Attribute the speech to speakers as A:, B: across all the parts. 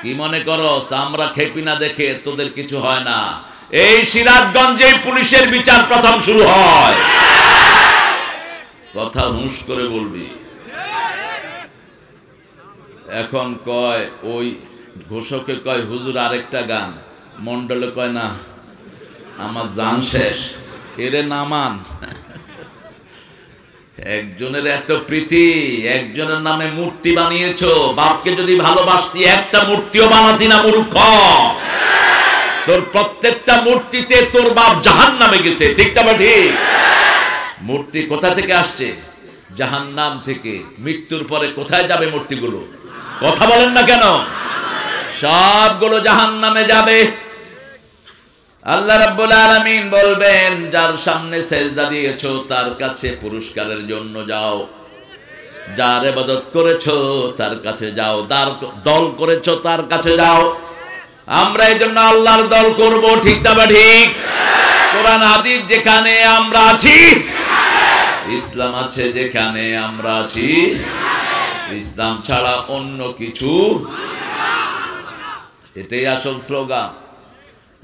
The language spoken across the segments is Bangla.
A: কি মনে করো আমরা খেপি না দেখে তোদের কিছু হয় না? এই সিরাজগঞ্জে পুলিশের বিচার প্রথম শুরু হয়। কথা হুঁশ করে বলবি। এখন কয় ওই ঘোষকে কয় হুজুর আরেকটা গান, মন্ডলে কয় না আমার জান শেষ, এরে নামান। একজনের এত প্রীতি, একজনের নামে মূর্তি বানিয়েছো। বাপকে যদি ভালোবাসতি একটা মূর্তিও বানাতি না মূর্খ। তোর প্রত্যেকটা মূর্তিতে তোর বাপ জাহান্নামে গেছে, ঠিক না ঠিক? মূর্তি কোথা থেকে আসছে? জাহান্নাম থেকে। মৃত্যুর পরে কোথায় যাবে মূর্তিগুলো? কথা বলেন না কেন? সবগুলো জাহান্নামে যাবে। আল্লাহ রাব্বুল আলামিন বলবেন যার সামনে সেজদা দিয়েছো তার কাছে পুরস্কারের জন্য যাও, যার ইবাদত করেছো তার কাছে যাও, যার দল করেছো তার কাছে যাও। আমরা এই জন্য আল্লাহর দল করব, ঠিক না ঠিক? কোরআন হাদিস যেখানে আমরা আছি, ইসলাম আছে যেখানে আমরা আছি, ইসলাম ছাড়া অন্য কিছু। এটাই আসল স্লোগান।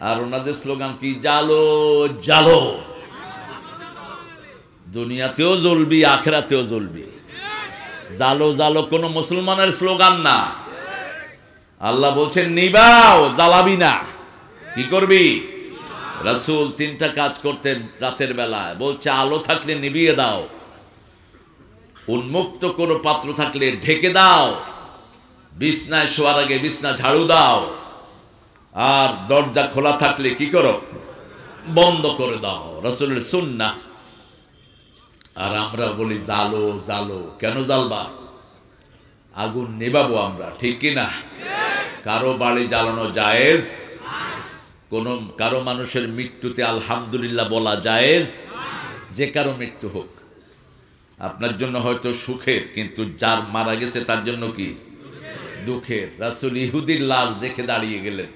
A: আর ওনাদের স্লোগান কি? জালো জালো, দুনিয়াতেও জ্বলবি আখিরাতেও জ্বলবি। জালো জালো কোন মুসলমানের স্লোগান না। আল্লাহ বলছেন নিবাও, জ্বালাবি না। কি করবি? রাসূল তিনটা কাজ করতেন রাতের বেলায়, বলছে আলো থাকলে নিভিয়ে দাও, উন্মুক্ত কোনো পাত্র থাকলে ঢেকে দাও, বিছনায় শোয়ার আগে বিছনা ঝাড়ু দাও, আর দরজা খোলা থাকলে কি করো? বন্ধ করে দাও। রাসূলের সুন্নাহ। আর আমরা বলি জালো জালো। কেন জ্বালবা? আগুন নেবাবো আমরা, ঠিক কিনা? কারো বাড়ি জ্বালানো জায়েজ? কোন কারো মানুষের মৃত্যুতে আলহামদুলিল্লাহ বলা জায়েজ? যে কারো মৃত্যু হোক, আপনার জন্য হয়তো সুখের, কিন্তু যার মারা গেছে তার জন্য কি দুঃখের। রাসূল ইহুদির লাশ দেখে দাঁড়িয়ে গেলেন।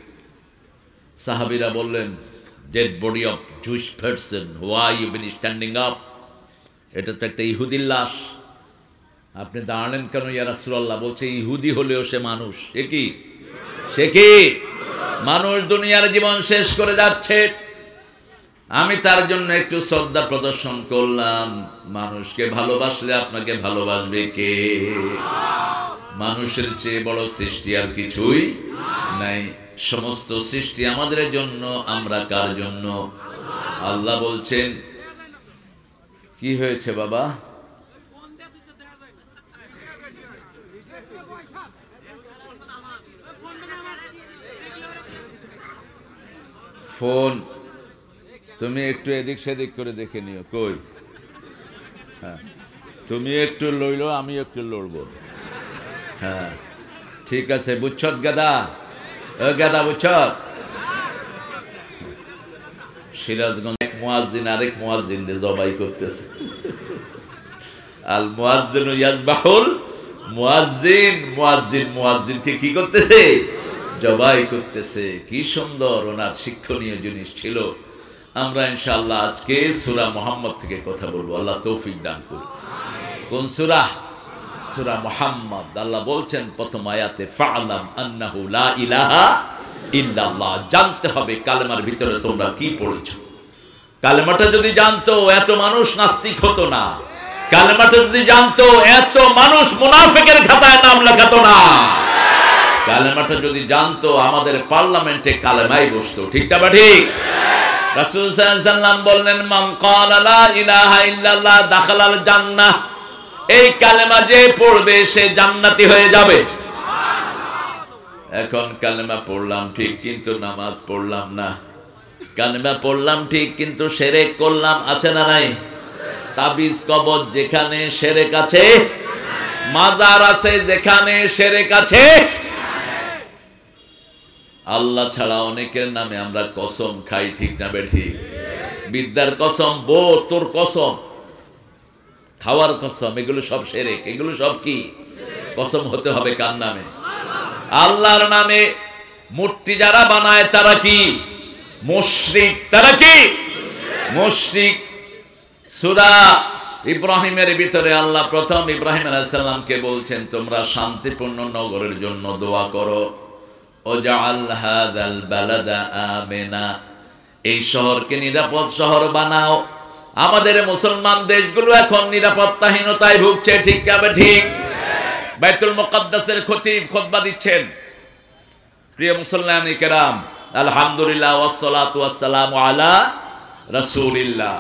A: সাহাবীরা বললেন, dead body of Jewish person, why you been standing up? এটা তো একটা ইহুদির লাশ, আপনি দাঁড়ালেন কেন ইয়া রাসূলুল্লাহ? বলছে ইহুদি হলেও সে মানুষ। সে কি মানুষ? দুনিয়ার জীবন শেষ করে যাচ্ছে, আমি তার জন্য একটু শ্রদ্ধা প্রদর্শন করলাম। মানুষকে ভালোবাসলে আপনাকে ভালোবাসবে কে? মানুষের চেয়ে বড় সৃষ্টি আর কিছুই নাই। সমস্ত সৃষ্টি আমাদের জন্য, আমরা কার জন্য? আল্লাহ বলছেন কি হয়েছে বাবা? ফোন তুমি একটু এদিক সেদিক করে দেখে নিও। কই? হ্যাঁ, তুমি একটু লইলো, আমি একটু লড়বো। হ্যাঁ ঠিক আছে, বুঝছত গাদা? গাদা বুঝছত? সিরাজগঞ্জ এক মুয়াজ্জিন আরেক মুয়াজ্জিনকে জবাই করতেছে। আল মুয়াজ্জিনু ইয়াজবাহুল মুয়াজ্জিন, মুয়াজ্জিন মুয়াজ্জিনকে কি করতেছে? জবাই করতেছে। কি সুন্দর ওনার শিক্ষণীয় জিনিস ছিল। আমরা ইনশাআল্লাহ আজকে সূরা মুহাম্মদ থেকে কথা বলবো। আল্লাহ তৌফিক দান করুন। কোন সূরা? সূরা মুহাম্মদ। আল্লাহ বলছেন প্রথম আয়াতে, ফা'লাম আন্নাহু লা ইলাহা ইল্লাল্লাহ। জানতে হবে কালেমার ভিতরে তোমরা কি পড়েছো। কালেমাটা যদি জানতো এত মানুষ নাস্তিক হতো না। কালেমাটা যদি জানতো এত মানুষ মুনাফিকের খাতায় নাম লেখাতো না। কালেমাটা যদি জানতো আমাদের পার্লামেন্টে কালেমাই বসতো, ঠিক না ঠিক? রাসূল সাল্লাল্লাহু আলাইহি ওয়াসাল্লাম বললেন, মান ক্বালা লা ইলাহা ইল্লাল্লাহ দাখালাল জান্নাহ। এই কালেমা যে পড়বে সে জান্নাতি হয়ে যাবে। এখন কালেমা পড়লাম ঠিক, কিন্তু নামাজ পড়লাম না। কালেমা পড়লাম ঠিক, কিন্তু শিরক করলাম, আছে না নাই? তাবিজ কবজ যেখানে শিরক আছে, মাজার আছে যেখানে শিরক আছে, আল্লাহ ছাড়া অনেকের নামে আমরা কসম খাই, ঠিক না বেঠিক? বিদ্যার কসম, বো তোর কসম, খাওয়ার কসম, এগুলো সব শিরক। এগুলো সব কি? কসম হতে হবে কার নামে? আল্লাহর নামে। মূর্তি যারা বানায় তারা কি? মুশরিক। তারা কি? মুশরিক। সূরা ইব্রাহিমের ভিতরে আল্লাহ প্রথম ইব্রাহিম আলাইহিস সালামকে বলছেন, তোমরা শান্তিপূর্ণ নগরের জন্য দোয়া করো। ওয়াজআল হাযাল বালাদা আমিনা, এই শহরকে নিরাপদ শহর বানাও। আমাদের মুসলমান দেশগুলো এখন নিরাপত্তাহীনতায় ভুগছে, ঠিক তবে ঠিক। বাইতুল মুকাদ্দাসের খতিব খুতবা দিচ্ছেন। প্রিয় মুসলমানে কেরাম, আলহামদুলিল্লাহ ওয়াসসালাতু ওয়াসসালামু আলা রাসূলিল্লাহ।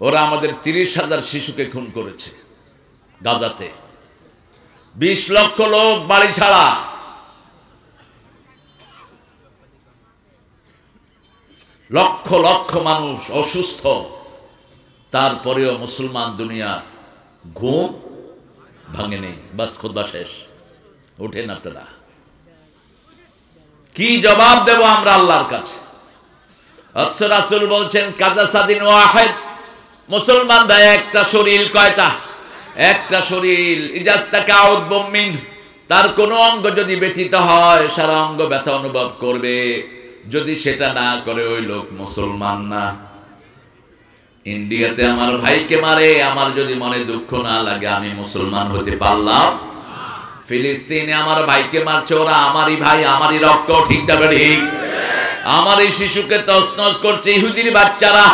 A: ওরা আমাদের 30,000 শিশুকে খুন করেছে গাজাতে, 20 লক্ষ লোক বাড়ি ছাড়া, লক্ষ লক্ষ মানুষ অসুস্থ, তারপরেও মুসলমান দুনিয়া ঘুম ভাঙেনি। বাস খুতবা শেষ, উঠেন আপনারা। কি জবাব দেব আমরা আল্লাহর কাছে? রাসূল বলছেন কাজাসাদিন ওয়াহিদ, মুসলমানরা একটা শরীর। কয়টা? একটা শরীর। ইজাস্তাকাউদ বুমিন, তার কোন অঙ্গ যদি ব্যথিত হয় সারা অঙ্গ ব্যথা অনুভব করবে। যদি সেটা না করে ওই লোক মুসলমান না। ইন্ডিয়াতে আমার ভাইকে মারে, আমার যদি মনে দুঃখ না লাগে আমি মুসলমান হতে পারলাম? ফিলিস্তিনে আমার ভাইকে মারছে, ওরা আমারই ভাই, আমারই রক্ত, ঠিক না ঠিক? আমার এই শিশুকে তছনছ করছে ইহুদির বাচ্চারা,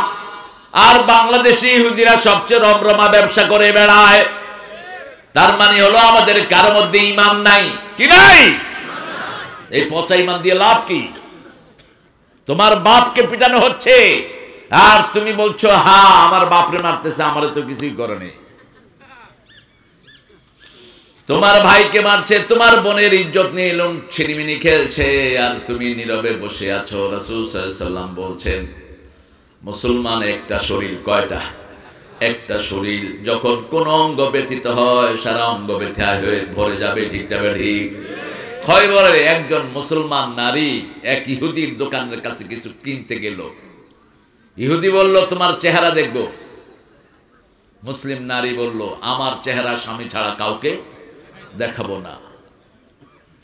A: আর বাংলাদেশি ইহুদিরা সবচেয়ে রমরমা ব্যবসা করে বেড়ায়। তার মানে হলো আমাদের কারোর মধ্যে ঈমান নাই। কি নাই? এই পচা ঈমান দিয়ে লাভ কি? তোমার বাপকে পিটানো হচ্ছে আর তুমি বলছো হ্যাঁ আমার বাপরে মারতেছে, আমারে তো কিছুই করে নেই। তোমার ভাইকে মারছে, তোমার বোনের ইজ্জত নিয়ে লোন ছিনিমিনি খেলছে, আর তুমি নীরবে বসে আছো। রাসূল সাল্লাল্লাহু আলাইহি ওয়াসাল্লাম বলছেন মুসলমান একটা শরীর। কয়টা? একটা শরীর। যখন কোন অঙ্গ ব্যথিত হয় সারা অঙ্গ ব্যথা হয়ে ভরে যাবে, ঠিক তবে ঠিক? খয়বরে একজন মুসলমান নারী এক ইহুদির দোকানের কাছে কিছু কিনতে গেল। ইহুদি বলল তোমার চেহারা দেখব। মুসলিম নারী বলল আমার চেহারা স্বামী ছাড়া কাউকে দেখাবো না।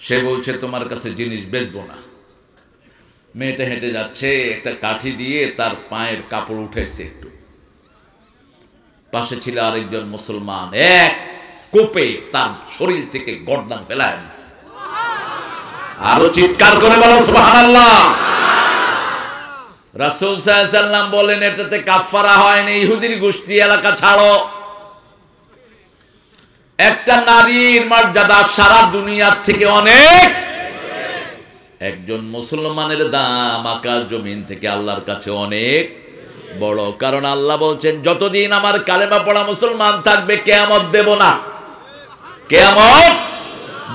A: সে বলছে তোমার কাছে জিনিস বেচবো না। মেয়েটা হেঁটে যাচ্ছে, একটা কাঠি দিয়ে তার পায়ের কাপড় উঠেছে একটু। পাশে ছিল আরেকজন মুসলমান, এক কোপে তার শরীর থেকে গর্দান ফেলায় দিচ্ছে। আরো চিৎকার করে বলো সুবহানাল্লাহ। রাসূল সাল্লাল্লাহু আলাইহি ওয়াসাল্লাম বলেন এটাতে কাফারা হয়নি, ইহুদির গোষ্ঠী এলাকা ছাড়ো। একটা নারীর মর্যাদা সারা দুনিয়ার থেকে অনেক। একজন মুসলমানের দাম আকাশ জমিন থেকে আল্লাহর কাছে অনেক বড়। কারণ আল্লাহ বলছেন যতদিন আমার কালেমা পড়া মুসলমান থাকবে কিয়ামত দেব না, কিয়ামত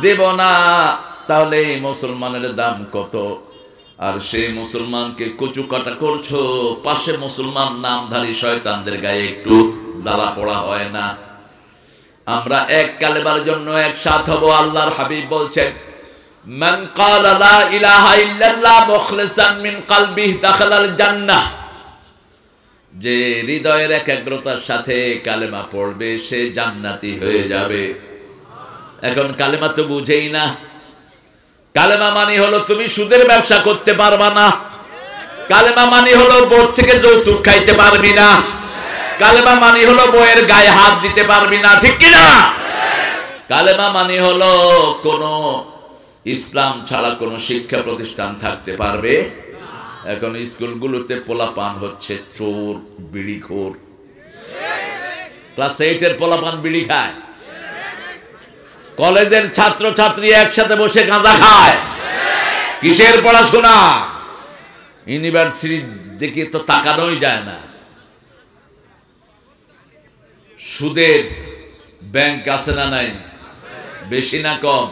A: দেব না। তাহলে এই মুসলমানের দাম কত? আর সেই মুসলমানকে কচু কাটা করছো, পাশে মুসলমান নামধারী শয়তানদের গায়ে একটু জ্বালা পড়া হয় না? আমরা এক কালেমার জন্য একসাথ হব। আল্লাহর হাবিব বলছেন মান ক্বালা লা ইলাহা ইল্লাল্লাহ মুখলিসান মিন কলবিহি দাখালাল জান্নাহ, যে হৃদয়ের একাগ্রতার সাথে কালেমা পড়বে সে জান্নাতি হয়ে যাবে। এখন কালেমা তো বুঝেই না। কালেমা মানে হলো তুমি সুদের ব্যবসা করতে পারবা না। কালেমা মানে হলো বোর থেকে যৌতুক খাইতে পারবি না। কালেমা মানে হলো বইয়ের গায়ে হাত দিতে পারবি না, ঠিক কি না? কালেমা মানে হলো কোন ইসলাম ছাড়া কোন শিক্ষা প্রতিষ্ঠান থাকতে পারবে। এখন স্কুলগুলোতে পোলাপান হচ্ছে চোর, বিড়িখোর। ক্লাস 8 এর পোলাপান বিড়ি খায়, কলেজের ছাত্র ছাত্রী একসাথে বসে গাঁজা খায়। কিসের পড়াশোনা? ইউনিভার্সিটি দেখে তো তাকানোই যায় না। সুদের ব্যাংক আছে না নাই? বেশি না কম?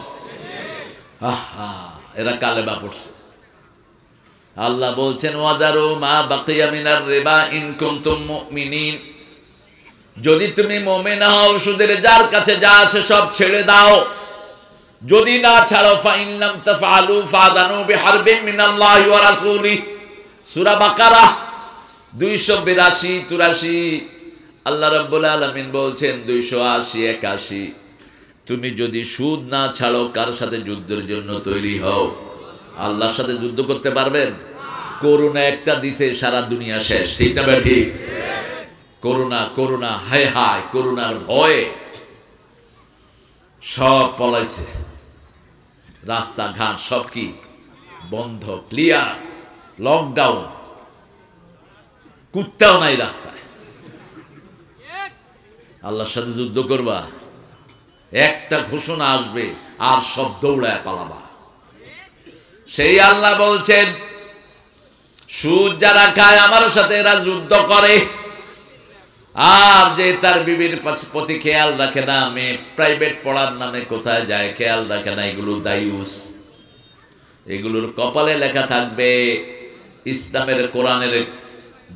A: এরা কালেমা পড়ছে। আল্লাহ বলছেন ওয়াদারু মা বাকিয়া মিনার রিবা ইন কুনতুম মুমিনিন, যদি তুমি মুমিন হও সুদের যার কাছে যা আছে সব ছেড়ে দাও। যদি না ছাড়ো ফাইন লাম তাফআলু ফাদানু বিহারবিন মিনাল্লাহি ওয়া রাসূলিহি, সূরা বাকারা 282 83। আল্লাহ রাব্বুল আলামিন বলছেন 280 81, তুমি যদি সুদ না ছাড়ো কার সাথে যুদ্ধের জন্য তৈরি হও? আল্লাহর সাথে যুদ্ধ করতে পারবেন? করোনা একটা দিছে সারা দুনিয়া শেষ, ঠিক না ঠিক? করোনা করোনা হায় হায়, করোনার ভয়ে সব পলাইছে। রাস্তাঘাট সব কি বন্ধ, ক্লিয়ার, লকডাউন, কুত্তাও নাই রাস্তায়। আল্লাহর সাথে যুদ্ধ করবা, একটা ঘোষণা আসবে আর সব দৌড়ায় পালাবা। সেই আল্লাহ বলছেন, সুদ যারা খায় আমার সাথে এরা যুদ্ধ করে, আর যে তার বিবির প্রতি খেয়াল রাখে না, মেয়ে প্রাইভেট পড়ার নামে কোথায় যায় খেয়াল রাখে না, এগুলো দায়ুস, এগুলোর কপালে লেখা থাকবে ইসলামের, কোরআনের,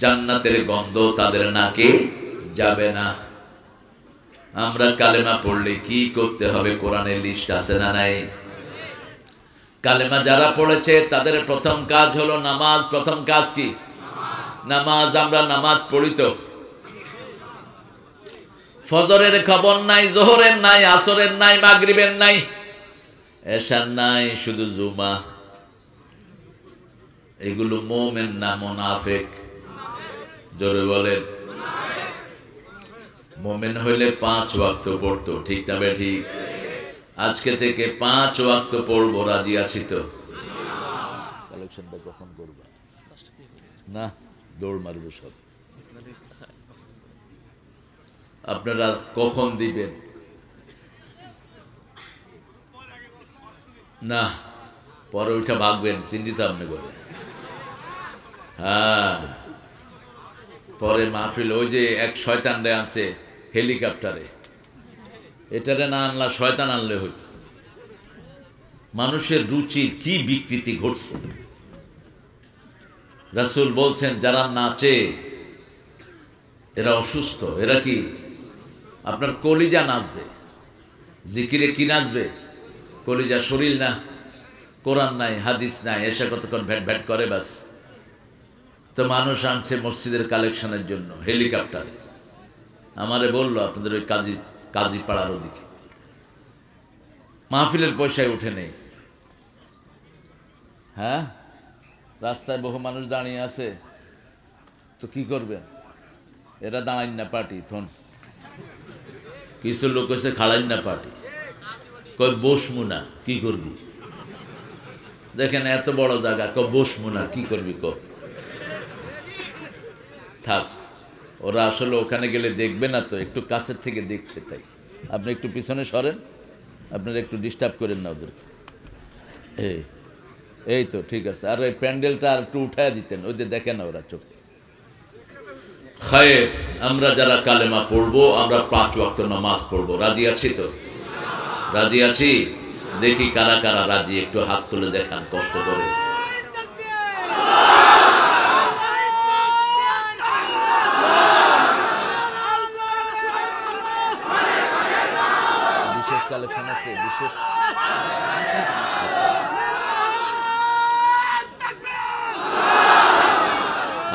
A: জান্নাতের গন্ধ তাদের নাকে যাবে না। আমরা কালেমা পড়লে কি করতে হবে কোরআনের লিস্ট আছে না নাই? কালেমা যারা পড়েছে তাদের প্রথম কাজ হলো নামাজ। প্রথম কাজ কি? নামাজ। আমরা নামাজ পড়ি তো, ফজরের খবর নাই, জোহরের নাই, আসরের নাই, মাগরিবের নাই, এশার নাই, শুধু জুমা। এগুলো মুমিন না মুনাফিক? জোরে বলেন। মুমিন হইলে 5 ওয়াক্ত পড়তো, ঠিক না বে ঠিক? আজকে থেকে 5 ওয়াক্ত পড়বো, রাজি আছি তো? কালেকশনটা কখন করবা? না, দৌড় মারবো সব। আপনারা কখন দিবেন? না, পরে ওইটা ভাগবেন, চিন্তিত আপনি বলে। হ্যাঁ, পরে মাহফিল, ওই যে এক শয়তান রে আছে হেলিকপ্টারে, এটারে না আনলা, শয়তান আনলে হইতো। মানুষের রুচির কি বিকৃতি ঘটছে। রাসূল বলছেন, যারা নাচে এরা অসুস্থ। এরা কি? আপনার কলিজা নাচবে, জিকিরে কি নাচবে? কলিজা। শরীর না, কোরআন নাই, হাদিস নাই, এসে কতক্ষণ ভ্যাট ভ্যাট করে বাস। তো মানুষ আনছে মসজিদের কালেকশনের জন্য হেলিকপ্টারে। আমারে বললো আপনাদের ওই কাজী পাড়ার ওদিকে মাহফিলের পয়সায় উঠে নেই। হ্যাঁ, রাস্তায় বহু মানুষ দাঁড়িয়ে আছে, তো কি করবেন? এরা দাঁড়াইন না পার্টি, থন কিছু লোক এসে খাড়াইন না পার্টি, কয় বসমু না, কি করবি? দেখেন এত বড় জায়গা, কয় বসমু না, কি করবি? থাক, ওরা আসলে ওখানে গেলে দেখবে না তো, একটু কাছের থেকে দেখছে, তাই আপনি একটু পিছনে সরেন, আপনারা একটু ডিস্টার্ব করেন না ওদেরকে। এই তো ঠিক আছে। আর ওই প্যান্ডেলটা আর একটু উঠায় দিতেন, ওই যে দেখে না ওরা চোখ। খায়ের, আমরা যারা কালেমা পড়বো, আমরা 5 ওয়াক্ত নামাজ পড়বো, রাজি আছি তো? রাজি আছি? দেখি কারা কারা রাজি, একটু হাত তুলে দেখান কষ্ট করে। বিশেষ কালেকশন আছে, বিশেষ।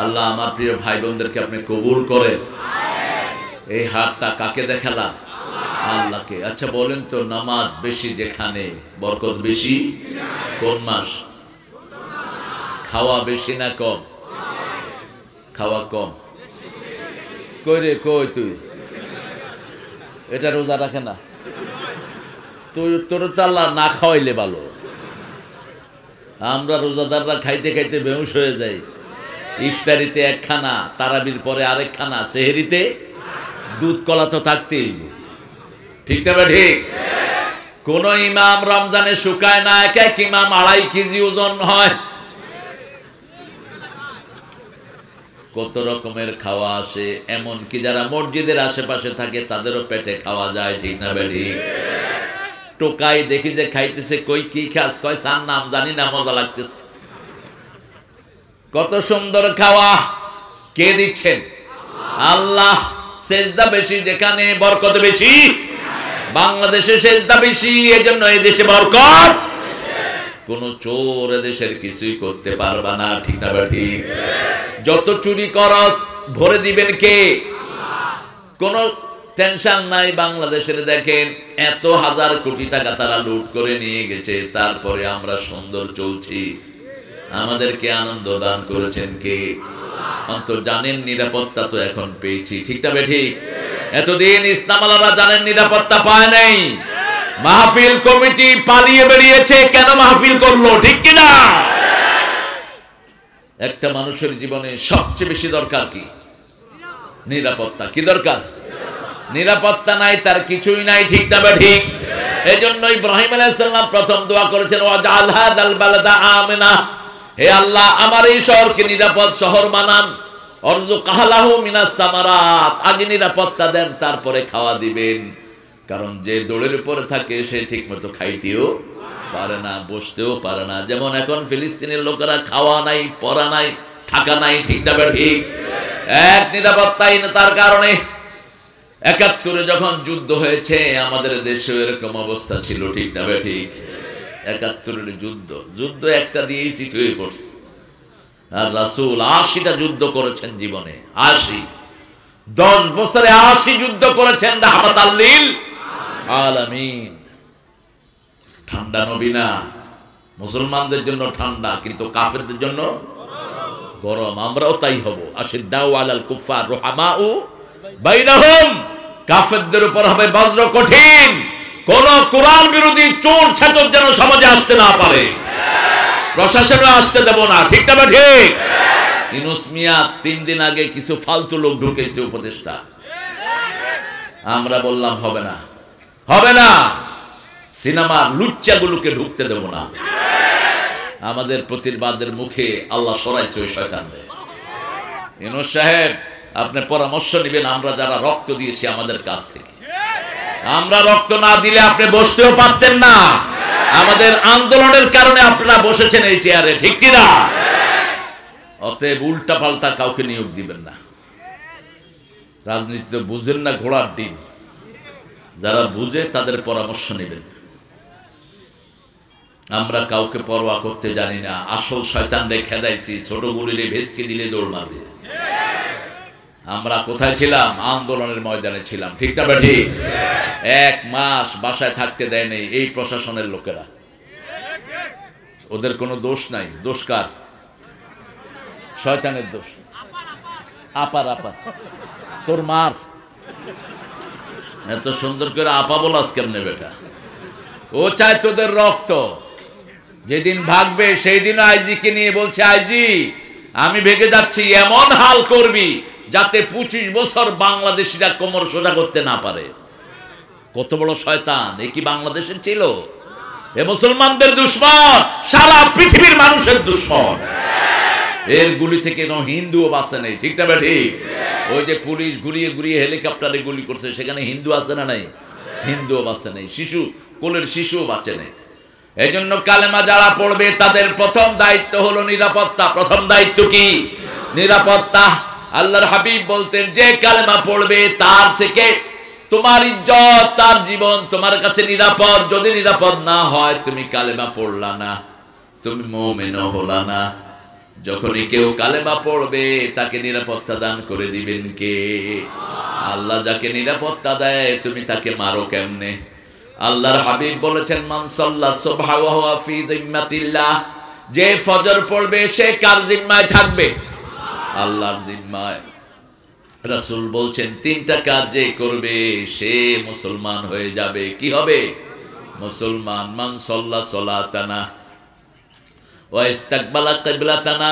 A: আল্লাহ আমার প্রিয় ভাই বোনদেরকে আপনি কবুল করেন। এই হাতটা কাকে দেখালাম? আল্লাহকে। আচ্ছা বলেন তো, নামাজ বেশি যেখানে বরকত বেশি, কোন মাস? খাওয়া বেশি না কম? খাওয়া কম। কই রে, কই তুই? এটা রোজা রাখে না তুই, তোর তো আল্লাহ না খাওয়াইলে ভালো। আমরা রোজাদাররা খাইতে খাইতে বেহুশ হয়ে যাই। ইফতারিতে একখানা, তারাবির পরে আরেকখানা, সেহরিতে দুধ কলা তো থাকতেই, ঠিক না? ঠিক। কোন ইমাম রমজানে শুকায় না, এক এক ইমাম 2.5 কেজি ওজন হয়। কত রকমের খাওয়া আসে, এমনকি যারা মসজিদের আশেপাশে থাকে তাদেরও পেটে খাওয়া যায়, ঠিক না? ঠিক। টোকাই দেখি যে খাইতেছে, কই কি খাস? কয় সার নাম জানি না, মজা লাগতেছে। কত সুন্দর খাওয়া, কে দিচ্ছেন? আল্লাহ। সেজদা বেশি যেখানে বরকত বেশি। বাংলাদেশে সেজদা বেশি, এজন্য এই দেশে বরকত। কোন চোর এদেশের কিছুই করতে পারবা না, ঠিক না? ঠিক। যত চুরি করস ভরে দিবেন কে? কোন টেনশন নাই। বাংলাদেশের দেখেন এত 1000 কোটি টাকা তারা লুট করে নিয়ে গেছে, তারপরে আমরা সুন্দর চলছি। আমাদেরকে আনন্দ দান করেছেন কে? অন্তত জানেন নিরাপত্তা তো এখন পেয়েছি, ঠিক না? ঠিক। এতদিন ইসলাম আলারা জানেন নিরাপত্তা পায় নাই, মাহফিল কমিটি পালিয়ে বেরিয়েছে, কেন মাহফিল করলো? ঠিক কিনা? একটা মানুষের জীবনে সবচেয়ে বেশি দরকার কি? নিরাপত্তা। কি দরকার? নিরাপত্তা নাই তার কিছুই নাই। ঠিক না বা ঠিক? এজন্য ইব্রাহিম আলাইহিস সালাম প্রথম দোয়া করেছেন, ওয়াজআল হাযাল বালাদা আমিনা, হে আল্লাহ আমার এই শহরকে নিরাপদ শহর বানান। অরযুক আহলাহু মিনাস সামারাত, আগে নিরাপত্তা দেন তারপরে খাওয়া দিবেন। কারণ যে দৌড়ের উপরে থাকে সে ঠিকমতো খাইতেও পারে না, বসতেও পারে না। যেমন এখন ফিলিস্তিনের লোকেরা খাওয়া নাই, পড়া নাই, থাকা নাই। ঠিক না ঠিক? এক নিরাপত্তাহীনতার কারণে ৭১ যখন যুদ্ধ হয়েছে আমাদের দেশে এরকম অবস্থা ছিল। ঠিক না ঠিক? ৭১ যুদ্ধ একটা দিয়েই সিট হয়ে পড়ছে। আর রাসূল ৮০টা যুদ্ধ করেছেন জীবনে। ৮০, ১০ বছরে ৮০ যুদ্ধ করেছেন রাহমাতাল লিল আলামিন। ঠান্ডা নবী না, মুসলমানদের জন্য ঠান্ডা, কিন্তু কাফেরদের জন্য গরম। আমরাও তাই হব। আশিদ্দাউ আলাল কুফার রুহামাউ বাইনাহুম, কাফেরদের উপর হবে বজ্র কঠিন। কোন কোরআন বিরোধী চোর ছাচর যেন সমাজে আসতে না পারে, প্রশাসনে আসতে দেব না। ঠিক না ঠিক? ইউনূস মিয়া ৩ দিন আগে কিছু ফালতু লোক ঢুকেছে উপদেষ্টা, আমরা বললাম হবে না, হবে না, সিনেমার লুচ্চাগুলোকে ঢুকতে দেব না। আমাদের প্রতিবাদের মুখে আল্লাহ সরাইছে ওই শয়তানদের। ইউনূস সাহেব আপনি পরামর্শ নেবেন, আমরা যারা রক্ত দিয়েছি আমাদের কাছ থেকে। আমরা রক্ত না দিলে আপনি বসতেও পারতেন না। আমাদের আন্দোলনের কারণে আপনারা বসেছেন এই চেয়ারে। ঠিক কিনা? অতএব উল্টা পাল্টা কাউকে নিয়োগ দিবেন না। রাজনীতিতে বুঝেন না ঘোড়ার ডিম, যারা বুঝে তাদের পরামর্শ নেবেন। আমরা কাউকে পরোয়া করতে জানি না। আসল শয়তানরে খেদাইছি, ছোট গুলিরে ভেসকে দিলে দৌড় মারবে। আমরা কোথায় ছিলাম? আন্দোলনের ময়দানে ছিলাম। ঠিক না ঠিক? ১ মাস বাসায় থাকতে দেয় নাই এই প্রশাসনের লোকেরা। ওদের কোনো দোষ নাই। দোষ কার? শয়তানের দোষ। আপার তোর মার এত সুন্দর করে আপা বলাস কেমনে বেটা? ও চায় তোদের রক্ত। যেদিন ভাগবে সেই দিন আইজিকে নিয়ে বলছে, আইজি আমি ভেগে যাচ্ছি, এমন হাল করবি যাতে ২৫ বছর বাংলাদেশিরা কোমর সোজা করতে না পারে। কত বড় শয়তান! এ কি বাংলাদেশের ছিল? এ মুসলমানদের দুশ্মন, সারা পৃথিবীর মানুষের দুশ্মন। এর গুলি থেকে কোনো হিন্দুও বাঁচে নেই। ঠিক না ঠিক? ওই যে পুলিশ ঘুরিয়ে ঘুরিয়ে হেলিকপ্টারে গুলি করছে, সেখানে হিন্দু আছে না নাই? হিন্দুও বাঁচে নেই, শিশু, কোলের শিশুও বাঁচে নেই। এই জন্য কালেমা যারা পড়বে তাদের প্রথম দায়িত্ব হলো নিরাপত্তা। প্রথম দায়িত্ব কি? নিরাপত্তা। আল্লাহর হাবিব বলতেন, যে কালেমা পড়বে তার থেকে তোমার ইজ্জত, তার জীবন তোমার কাছে নিরাপদ। যদি নিরাপদ না হয় তুমি কালেমা পড়লা না, তুমি মুমিনও হলা না। যখনই কেউ কালেমা পড়বে তাকে নিরাপত্তা দান করে দিবেন কে? আল্লাহ। যাকে নিরাপত্তা দেয় তুমি তাকে মারো কেমনে? আল্লাহর হাবিব বলেছেন, মান সাল্লা সুবহা ওয়া হুয়া ফি যিম্মাতিল্লাহ, যে ফজর পড়বে সে কার জিম্মায় থাকবে? আল্লাহর জিম্মায়। রাসূল বলছেন ৩টা কাজ যে করবে সে মুসলমান হয়ে যাবে। কি হবে? মুসলমান। মান সাল্লা সালাতানা ওয়া ইস্তাকবালা কিবলাতানা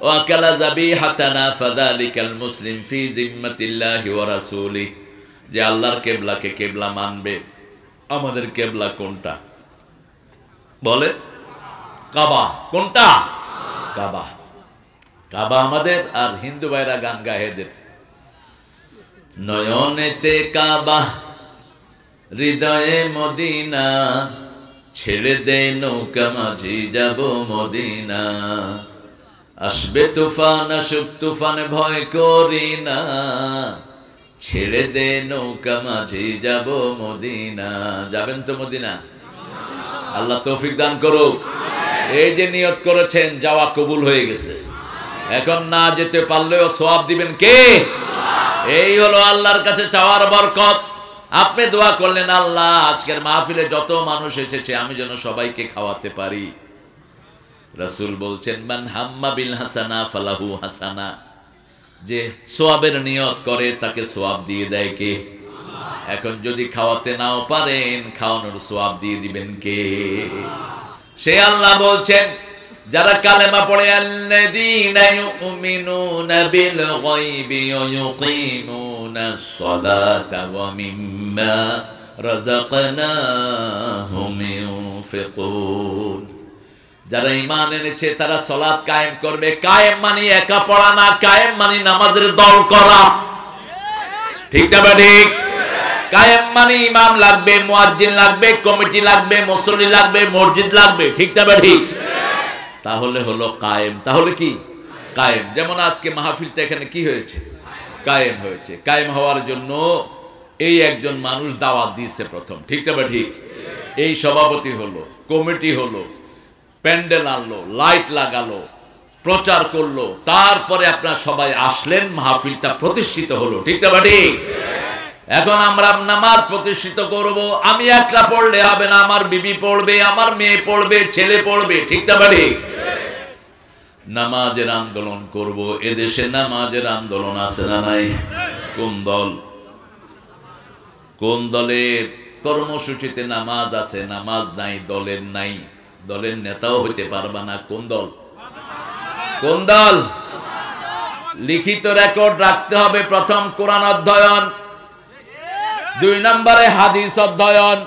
A: ওয়া আকালা যাবিহাতানা ফাযালিকাল মুসলিম ফি যিম্মাতিল্লাহি ওয়া রাসূলি। যে আল্লাহর কিবলাকে কিবলা মানবে। আমাদের কিবলা কোনটা? বলে কাবা। কোনটা? কাবা। কাবা আমাদের। আর হিন্দু ভাইরা গান গায় এদের, নয়নেতে কাবা হৃদয়ে মদিনা, ছেড়ে দে নৌকা মাঝি যাব মদিনা, আসবে তুফান আসুক তুফান ভয় করি না, ছেড়ে দে নৌকা মাঝি যাব মদিনা। যাবেন তো মদিনা? আল্লাহ তৌফিক দান করুক। এই যে নিয়ত করেছেন যাওয়া কবুল হয়ে গেছে। এখন না যেতে পারলেও সওয়াব দিবেন কে? এই হলো আল্লাহর কাছে চাওয়ার বরকত। আপনি দোয়া করলেন, আল্লাহ আজকের মাহফিলে যত মানুষ এসেছে আমি যেন সবাইকে খাওয়াতে পারি। রাসূল বলছেন, মান হাম্মা বিল হাসানা ফালাহু হাসানা, যে সওয়াবের নিয়ত করে তাকে সওয়াব দিয়ে দেয় কে? এখন যদি খাওয়াতে নাও পারেন, খাওয়ানোর সওয়াব দিয়ে দিবেন কে? সে আল্লাহ বলছেন, যারা কালেমা পড়ে আল্লাযীনা ইউমিনুনা বিল গায়বি ওয়া ইউকিমুনাস সালাতা ওয়া মিম্মা রাযাকনাহুম ইউনফিকুন। যারা ঈমান এনেছে তারা সালাত কায়েম করবে। কায়েম মানে একা পড়া না, কায়েম মানে নামাজের দল করা। ঠিক না ঠিক? কায়েম মানে ইমাম লাগবে, মুয়াজ্জিন লাগবে, কমিটি লাগবে, মুসল্লি লাগবে, মসজিদ লাগবে। ঠিক না ঠিক? তাহলে হলো কায়েম। তাহলে কি কায়েম? যেমন আজকে মাহফিলটা এখানে কি হয়েছে? কায়েম হয়েছে। কায়েম হওয়ার জন্য এই একজন মানুষ দাওয়াত দিয়েছে প্রথম। ঠিক না ঠিক? এই সভাপতি হলো, কমিটি হলো, প্যান্ডেল আনলো, লাইট লাগালো, প্রচার করলো, তারপরে আপনারা সবাই আসলেন, মাহফিলটা প্রতিষ্ঠিত হলো। ঠিক না ঠিক? এখন আমরা নামাজ প্রতিষ্ঠিত করব। আমি একলা পড়লে হবে না, আমার বিবি পড়বে, আমার মেয়ে পড়বে, ছেলে পড়বে। ঠিক না ঠিক? নামাজের আন্দোলন করব। এদেশে নামাজের আন্দোলন আছে না নাই? কোন দল, কোন দলের কর্মসূচিতে নামাজ আছে? নামাজ নাই, দলের নাই, দলের নেতাও হইতে পারবা না। কোন দল? কোন দল? লিখিত রেকর্ড রাখতে হবে। প্রথম কোরআন অধ্যয়ন, 2 নম্বরে হাদিস অধ্যয়ন,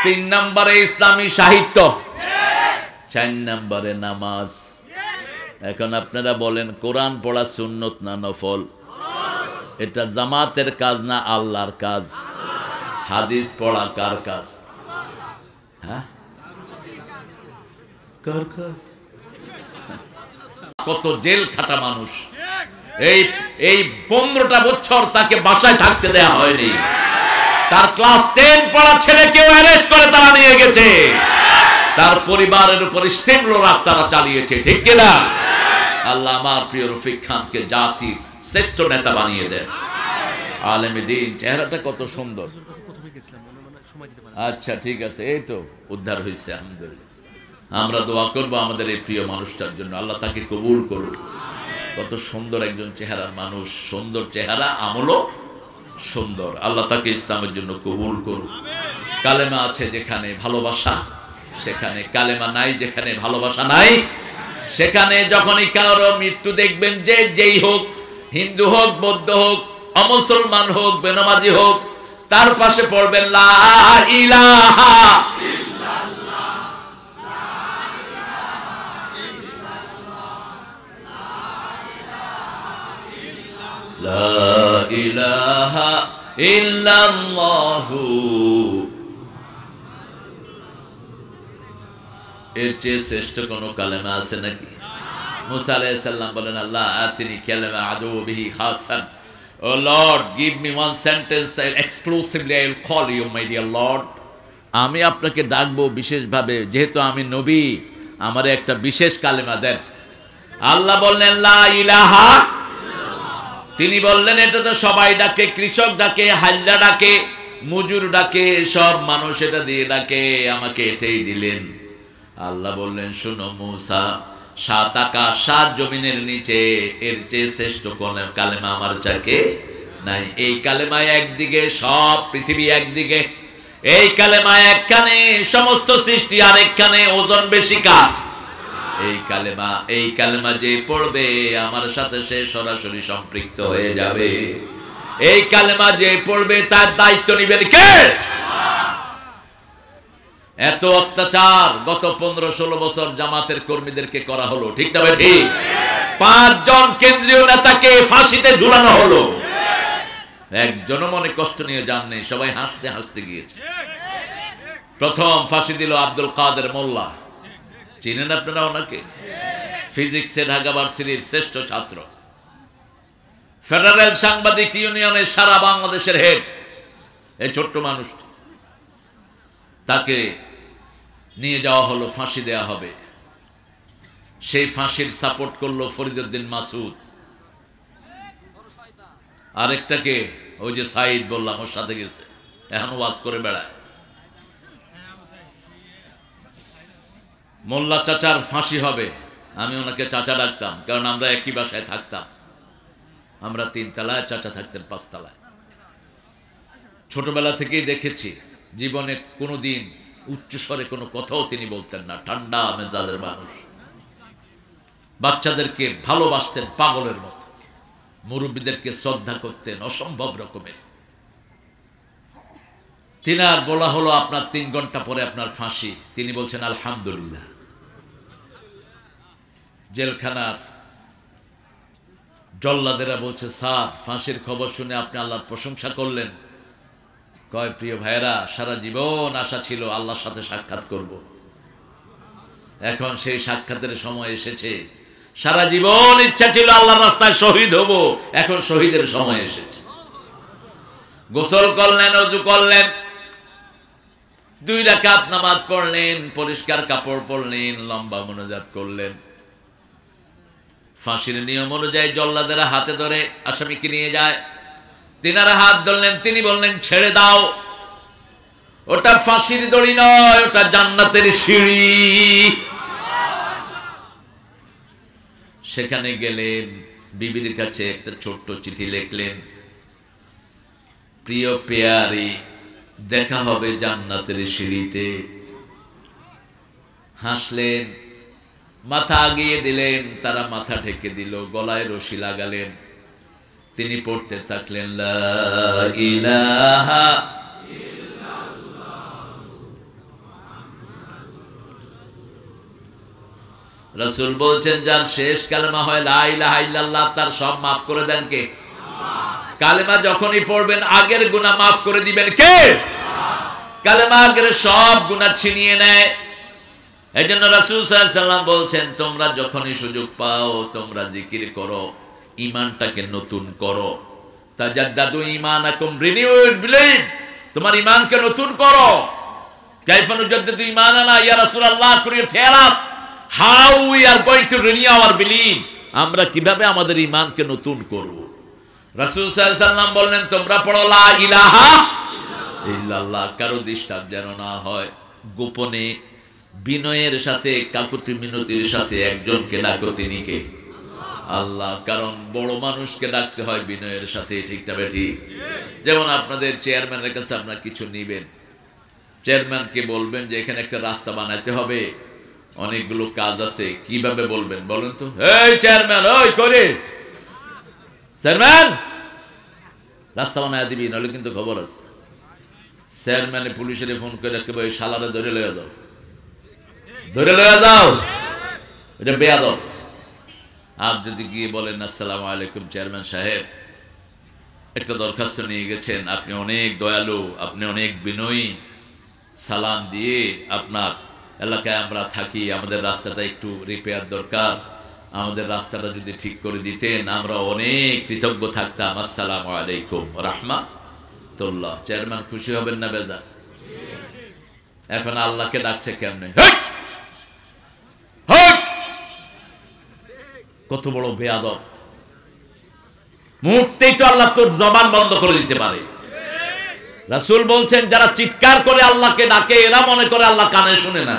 A: 3 নম্বরে ইসলামী সাহিত্য, 4 নম্বরে নামাজ। এখন আপনারা বলেন, কোরআন পড়া সুন্নত না নফল? এটা জামাতের কাজ না আল্লাহর কাজ? হাদিস পড়া কার কাজ? হ্যাঁ, কার কাজ? কত জেল খাটা মানুষ, এই 15টা বছর তাকে বাসায় থাকতে দেয়া হয়নি। তার ক্লাস 10 পড়া ছেলেকেও অ্যারেস্ট করে তারা নিয়ে গেছে। তার পরিবারের উপর স্টিমরোলার তারা চালিয়েছে। ঠিক কিনা? আল্লাহ আমার প্রিয় রফিক খানকে জাতির শ্রেষ্ঠ নেতা বানিয়ে দেন। আলেমে দ্বীন, চেহারাটা কত সুন্দর। আচ্ছা ঠিক আছে, এই তো উদ্ধার হয়েছে আলহামদুলিল্লাহ। আমরা দোয়া করবো আমাদের এই প্রিয় মানুষটার জন্য, আল্লাহ তাকে কবুল করুন। কত সুন্দর একজন চেহারার মানুষ, সুন্দর চেহারা, আমলও সুন্দর। আল্লাহ তাকে ইসলামের জন্য কবুল করুন। কালেমা আছে যেখানে ভালোবাসা সেখানে, কালেমা নাই যেখানে ভালোবাসা নাই সেখানে। যখনই কারো মৃত্যু দেখবেন, যেই হোক, হিন্দু হোক, বৌদ্ধ হোক, অমুসলমান হোক, বেনামাজি হোক, তার পাশে পড়বেন লা ইলাহা লা ইলাহা ইল্লাল্লাহু। এর চেয়ে শ্রেষ্ঠ কোন কালেমা আছে নাকি? মুসা আলাইহিস সালাম বলেন, আল্লাহ আতিনি কালেমা আদু বিহি খাসান। O lord, give me one sentence exclusively I will call you my dear lord. আমি আপনাকে ডাকবো বিশেষভাবে, যেহেতু আমি নবী, আমারে একটা বিশেষ কালেমা দেন। আল্লাহ বললেন লা ইলাহা। তিনি বললেন, এটা তো সবাই ডাকে, কৃষক ডাকে, হাল্লা ডাকে, মজুর ডাকে, সব মানুষ এটা দিয়ে ডাকে, আমাকে এটাই দিলেন। আল্লাহ বললেন, শোনো মুসা, 7 আকাশ 7 জমিনের নিচে এর চেয়ে শ্রেষ্ঠ কোন কালেমা আমার চাকে নাই। এই কালেমায় একদিকে সব পৃথিবী, একদিকে এই কালেমায় একখানে সমস্ত সৃষ্টি, আরেকখানে ওজন বেশি কার? এই কালেমা যে পড়বে আমার সাথে সে সরাসরি সম্পৃক্ত হয়ে যাবে। এই কালেমা যে পড়বে তার দায়িত্ব নেবেন কে? এত অত্যাচার গত 15-16 বছর জামাতের কর্মীদেরকে করা হলো। ঠিক না ঠিক? 5 জন কেন্দ্রীয় নেতাকে ফাঁসিতে ঝুলানো হলো। একজনও মনে কষ্ট নিয়ে যান নেই, সবাই হাসতে হাসতে গিয়েছে। প্রথম ফাঁসি দিল আব্দুল কাদের মোল্লা। চিনেন আপনারা ওনাকে? ফিজিক্সে ঢাকা ভার্সিটির শ্রেষ্ঠ ছাত্র, ফেডারেল সাংবাদিক ইউনিয়নের সারা বাংলাদেশের হেড। এই ছোট্ট মানুষটি, তাকে নিয়ে যাওয়া হলো, ফাঁসি দেয়া হবে। সেই ফাঁসির সাপোর্ট করলো ফরিদউদ্দিন মাসুদ। আরেকটাকে ওই যে সাইদ বললাম, ওর সাথে গেছে, এখন ওয়াজ করে বেড়ায়। মোল্লা চাচার ফাঁসি হবে, আমি ওনাকে চাচা ডাকতাম, কারণ আমরা একই বাসায় থাকতাম। আমরা 3 তলায়, চাচা থাকতেন 5 তলায়। ছোটবেলা থেকেই দেখেছি, জীবনে কোনোদিন উচ্চস্বরে কোনো কথাও তিনি বলতেন না, ঠান্ডা মেজাজের মানুষ। বাচ্চাদেরকে ভালোবাসতেন পাগলের মতো, মুরব্বীদেরকে শ্রদ্ধা করতেন অসম্ভব রকমের। তিনার বলা হলো আপনার 3 ঘন্টা পরে আপনার ফাঁসি, তিনি বলছেন আলহামদুলিল্লাহ। জেলখানার জল্লাদেরা বলছে, স্যার ফাঁসির খবর শুনে আপনি আল্লাহর প্রশংসা করলেন। কয়, প্রিয় ভাইয়েরা, সারা জীবন আশা ছিল আল্লাহর সাথে সাক্ষাৎ করব, এখন সেই সাক্ষাতের সময় এসেছে। সারা জীবন ইচ্ছা ছিল আল্লাহর রাস্তায় শহীদ হব, এখন শহীদের সময় এসেছে। গোসল করলেন, ওযু করলেন, 2 রাকাত নামাজ পড়লেন, পরিষ্কার কাপড় পরলেন, লম্বা মোনাজাত করলেন। ফাঁসির নিয়ম অনুযায়ী জল্লাদেরা হাতে ধরে আসামিকে নিয়ে যায়, তিনারা হাত ধরলেন, তিনি বললেন ছেড়ে দাও, ওটা ফাঁসির দড়ি নয়, ওটা জান্নাতের সিঁড়ি। সেখানে গেলেন, বিবির কাছে একটা ছোট্ট চিঠি লিখলেন, প্রিয় পেয়ারি, দেখা হবে জান্নাতের সিঁড়িতে। হাসলেন, মাথা আগিয়ে দিলেন, তারা মাথা ঢেকে দিল, গলায় রশি লাগালেন। তিনি পড়তে থাকলেন, লা ইলাহা রাসূল বলছেন, যার শেষ কালেমা হয় লা ইলাহা ইল্লাল্লাহ, তার সব মাফ করে দেন কে? কালেমা যখনই পড়বেন আগের গুনাহ মাফ করে দিবেন কে? কালেমা আগের সব গুনাহ ছিনিয়ে নেয়। এজন্য রাসূল সাল্লাল্লাহু আলাইহি ওয়াসাল্লাম বলছেন, তোমরা যখনই সুযোগ পাও তোমরা জিকির করো, ঈমানটাকে নতুন করো। তাজাদ্দাদু ঈমানাকুম, রিনিউ ইউর বিলিভ, তোমার ঈমানকে নতুন করো। কাইফা নুজাদ্দিদু ঈমানানা ইয়া রাসূলুল্লাহ, could you tell us how we are going to renew our belief? আমরা কিভাবে আমাদের ঈমানকে নতুন করব? রাসূল সাল্লাল্লাহু আলাইহি ওয়াসাল্লাম বললেন, তোমরা পড়ো লা ইলাহা ইল্লাল্লাহ। কারো ডিস্টার্ব যেন না হয়, গোপনে বিনয়ের সাথে, কাকুতি মিনতির সাথে একজনকে ডাকো, তিনি কে? আল্লাহ। কারণ বড় মানুষকে ডাকতে হয় বিনয়ের সাথে, ঠিক না ঠিক? যেমন আপনাদের চেয়ারম্যানের কাছে আপনারা কিছু নিবেন, চেয়ারম্যানকে বলবেন যে এখানে একটা রাস্তা বানাইতে হবে, অনেকগুলো কাজ আছে, কিভাবে বলবেন বলেন তো? এই চেয়ারম্যান, ওই করে চেয়ারম্যান রাস্তা বানায় দিবি, নাহলে কিন্তু খবর আছে। চেয়ারম্যানে পুলিশের ফোন করে রাখবে, ওই শালারে ধরে লয়ে যাও, ধরে লয়ে যাও, এটা বেয়াদব। আর যদি গিয়ে বলেন, আসসালামু আলাইকুম চেয়ারম্যান সাহেব, একটা দরখাস্ত নিয়ে গেছেন, আপনি অনেক দয়ালু, আপনি অনেক বিনয়ী, সালাম দিয়ে, আপনার এলাকায় আমরা থাকি, আমাদের রাস্তাটা একটু রিপেয়ার দরকার, আমাদের রাস্তাটা যদি ঠিক করে দিতেন আমরা অনেক কৃতজ্ঞ থাকতাম, আসসালামু আলাইকুম রাহমাতুল্লাহ। চেয়ারম্যান খুশি হবেন না বেজার? এখন আল্লাহকে ডাকছে কেমনে? কত বড় বেয়াদব! মুহূর্তেই তো আল্লাহ তোর জবান বন্ধ করে দিতে পারে। রাসূল বলছেন, যারা চিৎকার করে আল্লাহকে ডাকে এরা মনে করে আল্লাহ কানে শুনে না।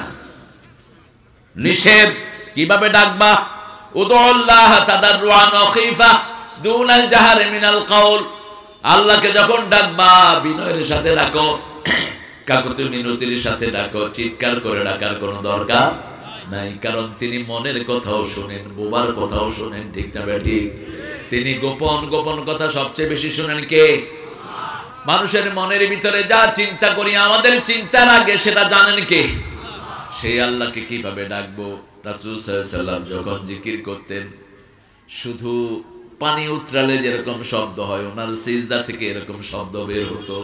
A: নিষেধ, কিভাবে ডাকবা? উদুল্লাহ তাদাররুআন ওয়া খিফা দুনাল জাহরি মিনাল কাউল। আল্লাহকে যখন ডাকবা বিনয়ের সাথে ডাকো, কাকুতি মিনতির সাথে ডাকো, চিৎকার করে ডাকার কোনো দরকার নাই। কারণ তিনি মনের কথাও শুনেন, বোবার কথাও শুনেন, ঠিক না ঠিক? তিনি গোপন গোপন কথা সবচেয়ে বেশি শুনেন কে? মানুষের মনের ভিতরে যা চিন্তা করি, আমাদের চিন্তার আগে সেটা জানেন কে? সেই আল্লাহকে কিভাবে ডাকবো? রাসূল সাল্লাল্লাহু আলাইহি ওয়াসাল্লাম যখন জিকির করতেন, শুধু পানি উতরালে যেরকম শব্দ হয়, ওনার সিজদা থেকে এরকম শব্দ বের হতো।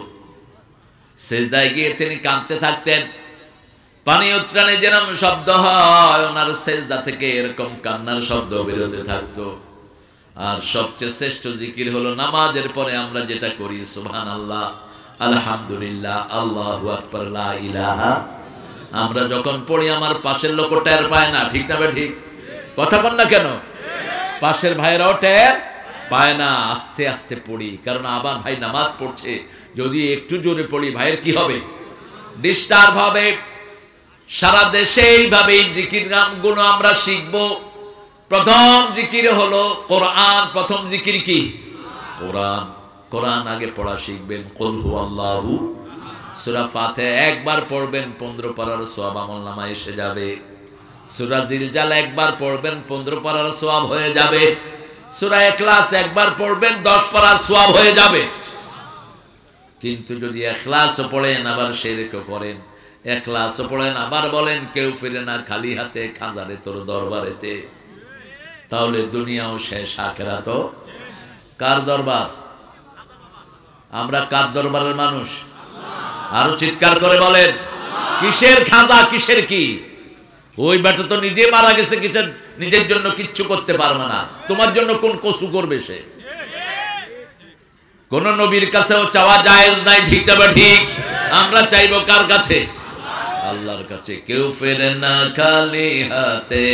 A: সিজদায় গিয়ে তিনি কাঁদতে থাকতেন, পানি উতরালে যেরকম শব্দ হয়, ওনার সিজদা থেকে এরকম কান্নার শব্দ বের হতে থাকতো। আর সবচেয়ে শ্রেষ্ঠ জিকির হলো নামাজের পরে আমরা যেটা করি, সুবহানাল্লাহ, আলহামদুলিল্লাহ, আল্লাহু আকবার, লা ইলাহা। আমরা যখন পড়ি আমার পাশের লোক টের পায় না, ঠিক না ঠিক? কথা বল না কেন? পাশের ভাইরাও টের পায় না, আস্তে আস্তে পড়ি। কারণ আবার ভাই নামাজ পড়ছে, যদি একটু জোরে পড়ি ভাইয়ের কি হবে? ডিস্টার্ব হবে। সারা দেশে এইভাবে জিকির নামগুলো আমরা শিখবো। প্রথম জিকির হলো কোরআন। প্রথম জিকির কি? কোরআন। কোরআন আগে পড়া শিখবেন। কুল হুয়াল্লাহু, সূরা ফাতিহা একবার পড়বেন 15 পারার সওয়াব আমলনামায় এসে যাবে। সূরা জিলজাল একবার পড়বেন 15 পারার সওয়াব হয়ে যাবে। সূরা ইখলাস একবার পড়বেন 10 পারার সওয়াব হয়ে যাবে। কিন্তু যদি ইখলাসও পড়েন আবার শিরকও করেন, ইখলাসও পড়েন আবার বলেন কেউ ফিরে না খালি হাতে খাজারে তোর দরবারেতে, তাহলে দুনিয়াও শেষ আখিরাতও। কার দরবার? আমরা কার দরবারের মানুষ? আরো চিৎকার করে বলেন, কিসের খাজা, কিসের কি? ওই বেটা তো নিজে মারা গেছে, কিসের নিজের জন্য কিচ্ছু করতে পারবে না, তোমার জন্য কোন কসু করবে সে? কোন নবীর কাছেও চাওয়া জায়েজ নাই, ঠিক তবে ঠিক। আমরা চাইবো কার কাছে? আল্লাহর কাছে। কেউ ফেরে না খালি হাতে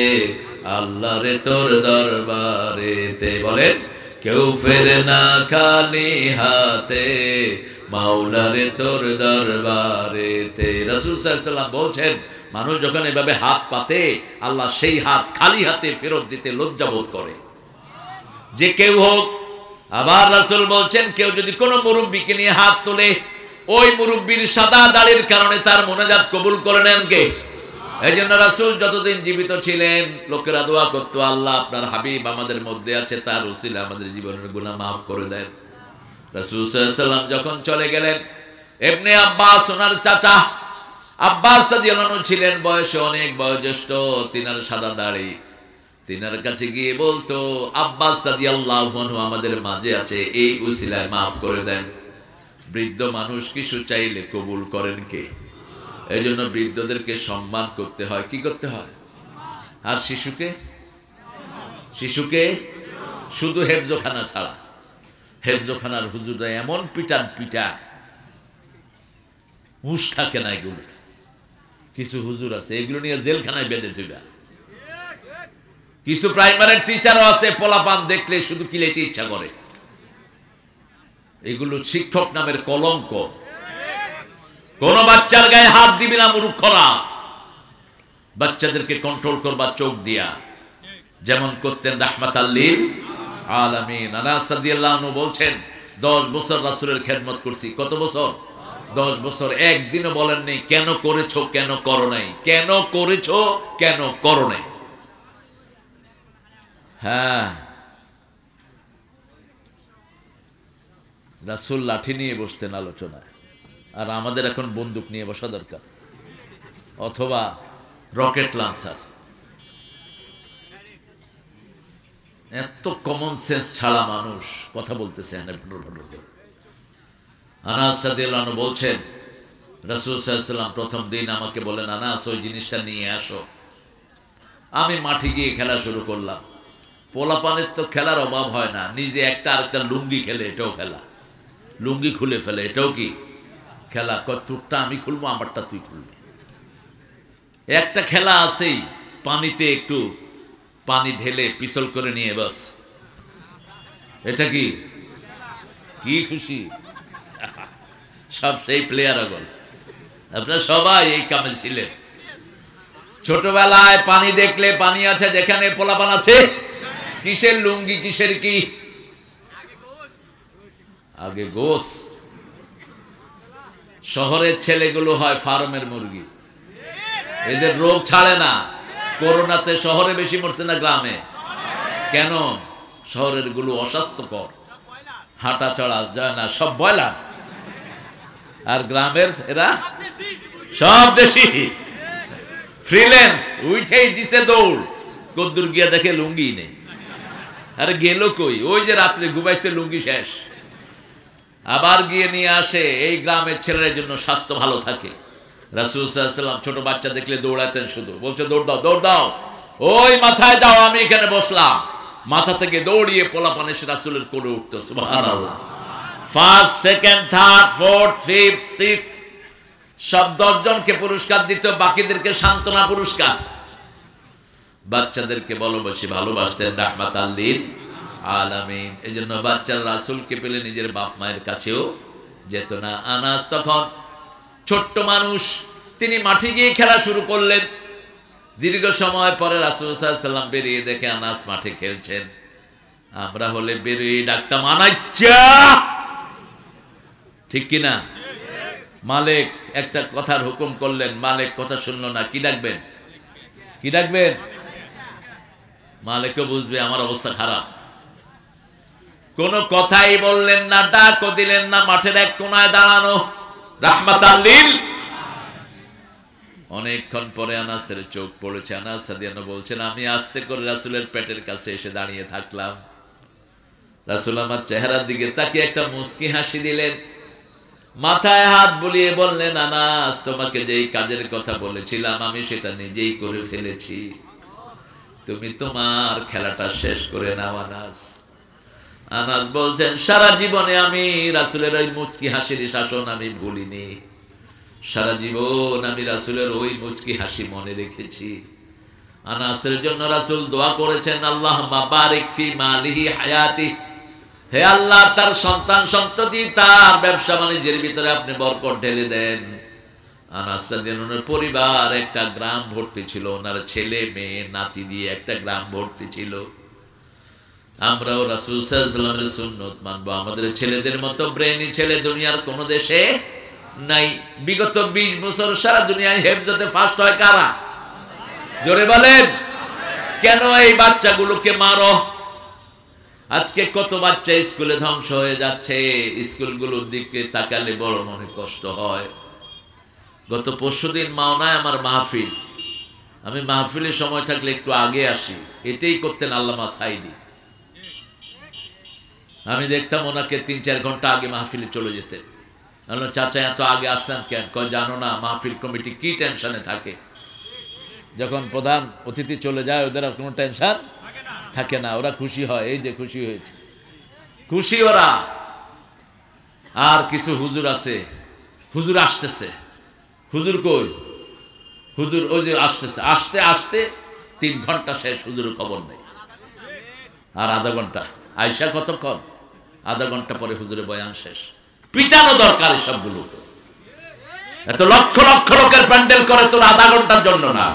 A: আল্লাহরে তোর দরবারেতে, বলেন কেউ ফেরে না খালি হাতে মাওলারে তোর দরবারেতে। রাসূল সাল্লাল্লাহু আলাইহি ওয়াসাল্লাম বলছেন, মানুষ যখন এভাবে হাত পাতে আল্লাহ সেই হাত খালি হাতে ফেরত দিতে লজ্জাবোধ করে, যে কেউ হোক। আবার রাসূল বলছেন, কেউ যদি কোনো মুরব্বিকে নিয়ে হাত তোলে, ওই মুরব্বির সাদা দাড়ির কারণে তার মুনাজাত কবুল করে নেন কে? এই জন্য রাসূল যতদিন জীবিত ছিলেন লোকেরা দোয়া করতো, আল্লাহ আপনার হাবিব আমাদের মধ্যে আছে, তার উসিলা আমাদের জীবনের গুনাহ মাফ করে দেন। রাসূল সাল্লাল্লাহু আলাইহি ওয়াসাল্লাম যখন চলে গেলেন, ইবনে আব্বাস ওনার চাচা আব্বাস রাদিয়াল্লাহু আনহু ছিলেন বয়সে অনেক বয়োজ্যেষ্ঠ, তিনার সাদা দাড়ি। তিনার কাছে গিয়ে বলতো, আব্বাস রাদিয়াল্লাহু আনহু আমাদের মাঝে আছে, এই উসিলায় মাফ করে দেন। বৃদ্ধ মানুষ কিছু চাইলে কবুল করেন কে? এই জন্য বৃদ্ধদেরকে সম্মান করতে হয়। কি করতে হয়? আর শিশুকে শুধু হেফজখানা ছাড়া, হেফজখানার হুজুররা এমন পিটান পিটায়, হুঁশ থাকে না। এগুলো কিছু হুজুর আছে এগুলো নিয়ে জেলখানায় বেঁধে দিবা। কিছু প্রাইমারির টিচারও আছে, পোলাপান দেখলে শুধু কিলাইতে ইচ্ছা করে। এগুলো শিক্ষক নামের কলঙ্ক। কোন বাচ্চার গায়ে হাত দিবি না মূর্খরা। বাচ্চাদেরকে কন্ট্রোল করবা চোখ দিয়া, যেমন করতেন রাহমাতাল লিল আলামিন। আনাস রাদিয়াল্লাহু আনহু বলছেন, 10 বছর রাসূলের খেদমত করছি। কত বছর? 10 বছর। একদিনও বলেননি কেন করেছো, কেন করো নাই, কেন করেছো, কেন করো নাই। হ্যাঁ, রাসূল লাঠি নিয়ে বসতেন আলোচনায়, আর আমাদের এখন বন্দুক নিয়ে বসা দরকার, অথবা রকেট লঞ্চার। এত কমন সেন্স ছাড়া মানুষ কথা বলতেছে। আনাস রাদিয়াল্লাহু আনহু বলছেন, রাসূল সাল্লাল্লাহু আলাইহি ওয়াসাল্লাম প্রথম দিন আমাকে বলেন, আনাস ওই জিনিসটা নিয়ে আসো। আমি মাঠে গিয়ে খেলা শুরু করলাম। পোলাপানের তো খেলার অভাব হয় না, নিজে একটা আরেকটা লুঙ্গি খেলে এটাও খেলা, লুঙ্গি খুলে ফেলে এটাও কি খেলা। তোরটা আমি খুলবো, আমারটা তুই খুলবি। একটা খেলা আছেই, পানিতে একটু পানি ঢেলে পিছল করে নিয়ে বাস। এটা কি কি খুশি, সব সেই প্লেয়ার আগল। আপনারা সবাই এই কামে ছিলেন। ছোটবেলায় পানি দেখলে, পানি আছে যেখানে পোলাপান আছে, কিসের লুঙ্গি, কিসের কি, আগে গোস। শহরের ছেলেগুলো হয় ফার্মের মুরগি, এদের রোগ ছাড়ে না। করোনাতে শহরে বেশি মরছে না গ্রামে? কেন? শহরের গুলো অস্বাস্থ্যকর, হাঁটা চড়া যায় না, সব ব্রয়লার। আর গ্রামের এরা সব দেশি। ফ্রিল্যান্স উঠেই দিছে দৌড়, কদ্দুর গিয়া দেখে লুঙ্গি নেই। আরে গেল কই? ওই যে রাত্রে ঘুমাইছে, লুঙ্গি শেষ। আবার গিয়ে নিয়ে আসে। এই গ্রামের ছেলেদের জন্য স্বাস্থ্য ভালো থাকে। রাসূল সাল্লাল্লাহু আলাইহি ওয়াসাল্লাম ছোট বাচ্চা দেখলে দৌড়াতেন, শুধু বলছে দৌড় দাও, দৌড় দাও, ওই মাথায় যাও, আমি এখানে বসলাম। মাথা থেকে দৌড়িয়ে পোলাপান এসে রাসূলের কোলে উঠতো। সুবহানাল্লাহ। First, second, third, fourth, fifth, sixth সব 10 জনকে পুরস্কার দিত, বাকিদেরকে সান্ত্বনা পুরস্কার। বাচ্চাদেরকে ভালোবাসতেন রাহমাতাল লিল আলামিন। এই জন্য বাচ্চারা রাসূলকে পেলে নিজের বাপ মায়ের কাছেও যেত না। আনাস তখন ছোট্ট মানুষ, তিনি মাঠে গিয়ে খেলা শুরু করলেন। দীর্ঘ সময় পরে রাসূল সাল্লাল্লাহু আলাইহি ওয়াসাল্লাম বেরিয়ে দেখে আনাস মাঠে খেলছেন। আমরা হলে বেরিয়ে ডাকতাম, আনাচ্চা, ঠিক কিনা? মালিক একটা কথার হুকুম করলেন, মালিক কথা শুনলো না, কি ডাকবেন? কি ডাকবেন? মালিকও বুঝবে আমার অবস্থা খারাপ। কোন কথাই বললেন না, ডাকও দিলেন না, মাঠের এক কোনায় দাঁড়ানো রাহমাতাল লিল। অনেকক্ষণ পরে আনাসের চোখ পড়েছে। আনাস রাদিয়াল্লাহু বলছেন, আমি আস্তে করে রাসূলের পেটের কাছে এসে দাঁড়িয়ে থাকলাম। রাসূল আমার চেহারার দিকে তাকিয়ে একটা মুস্কি হাসি দিলেন, মাথায় হাত বুলিয়ে বললেন, আনাস, তোমাকে যেই কাজের কথা বলেছিলাম আমি সেটা নিজেই করে ফেলেছি, তুমি তোমার খেলাটা শেষ করে নাও। আনাস আনাস বলছেন, সারা জীবনে আমি রাসূলের ওই মুচকি হাসির শাসন আমি ভুলিনি, সারা জীবন আমি রাসূলের ওই মুচকি হাসি মনে রেখেছি। আনাসের জন্য রাসূল দোয়া করেছেন, আল্লাহুম্মা বারিক ফি মালিহি হায়াতি, হে আল্লাহ তার সন্তান সন্ততি তার ব্যবসা বাণিজ্যের ভিতরে আপনি বরকত ঢেলে দেন। আনাস রাদিয়াল্লাহু পরিবার একটা গ্রাম ভর্তি ছিল, ওনার ছেলে মেয়ে নাতি দিয়ে একটা গ্রাম ভর্তি ছিল। আমরাও রাসূল সাল্লাল্লাহু আলাইহি ওয়াসাল্লামের সুন্নাত মানবো। আমাদের ছেলেদের মতো ব্রেনি ছেলে দুনিয়ার কোন দেশে নাই। বিগত 20 বছর সারা দুনিয়ায় হেফজতে ফার্স্ট হয় কারা? জোরে বলেন। কেন এই বাচ্চাগুলোকে মারো? আজকে কত বাচ্চা স্কুলে ধ্বংস হয়ে যাচ্ছে, স্কুলগুলোর দিকে তাকালে বড় মনে কষ্ট হয়। গত পরশুদিন মাওনায় আমার মাহফিল, আমি মাহফিলের সময় থাকলে একটু আগে আসি, এটাই করতেন আল্লামা সাইদি। আমি দেখতাম ওনাকে 3-4 ঘন্টা আগে মাহফিলে চলে যেতেন। বললাম, চাচা এত আগে আসতেন কেন? কয়, জানো না মাহফিল কমিটি কি টেনশনে থাকে, যখন প্রধান অতিথি চলে যায় ওদের আর কোনো টেনশন থাকে না, ওরা খুশি হয়, এই যে খুশি হয়েছে, খুশি ওরা। আর কিছু হুজুর আছে, হুজুর আসতেছে, হুজুর কই? হুজুর ওই যে আসতেছে, আসতে আসতে 3 ঘন্টা শেষ, হুজুরের খবর নেই। আর আধা ঘন্টা, আয়সা কতক্ষণ? আধা ঘন্টা পরে হুজুরের বয়ান শেষ। পিটানো দরকার সবগুলোকে। এত লক্ষ লক্ষ লোকের প্যান্ডেল করে তোর আধা ঘন্টার জন্য না,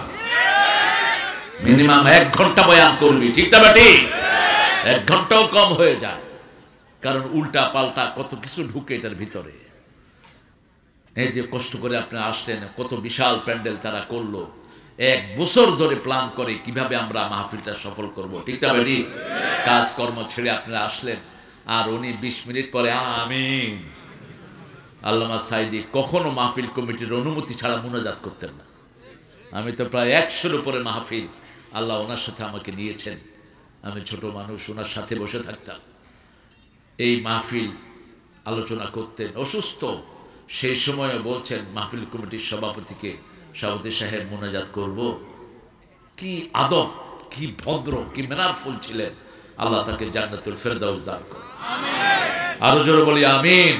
A: মিনিমাম 1 ঘন্টা বয়ান করবি, ঠিক না বেটি? 1 ঘন্টাও কম হয়ে যায়, কারণ উল্টা পাল্টা কত কিছু ঢুকে এটার ভিতরে। এই যে কষ্ট করে আপনি আসলেন, কত বিশাল প্যান্ডেল তারা করলো, 1 বছর ধরে প্ল্যান করে কিভাবে আমরা মাহফিলটা সফল করব, ঠিক না বেটি? কাজকর্ম ছেড়ে আপনারা আসলেন, আর উনি 20 মিনিট পরে আমিন। আল্লামা সাইদি কখনো মাহফিল কমিটির অনুমতি ছাড়া মুনাজাত করতেন না। আমি তো প্রায় 100-এর উপরে মাহফিল আল্লাহ ওনার সাথে আমাকে দিয়েছেন। আমি ছোট মানুষ, ওনার সাথে বসে থাকতাম, এই মাহফিল আলোচনা করতেন। অসুস্থ সেই সময়ও বলছেন মাহফিল কমিটির সভাপতিকে, সভাপতি সাহেব মুনাজাত করব। কি আদব, কি ভদ্র, কি মেনারফুল ছিলেন। আল্লাহ তাকে জান্নাতুল ফেরদাউস দান করুন। আরো জোরে বলি আমিন।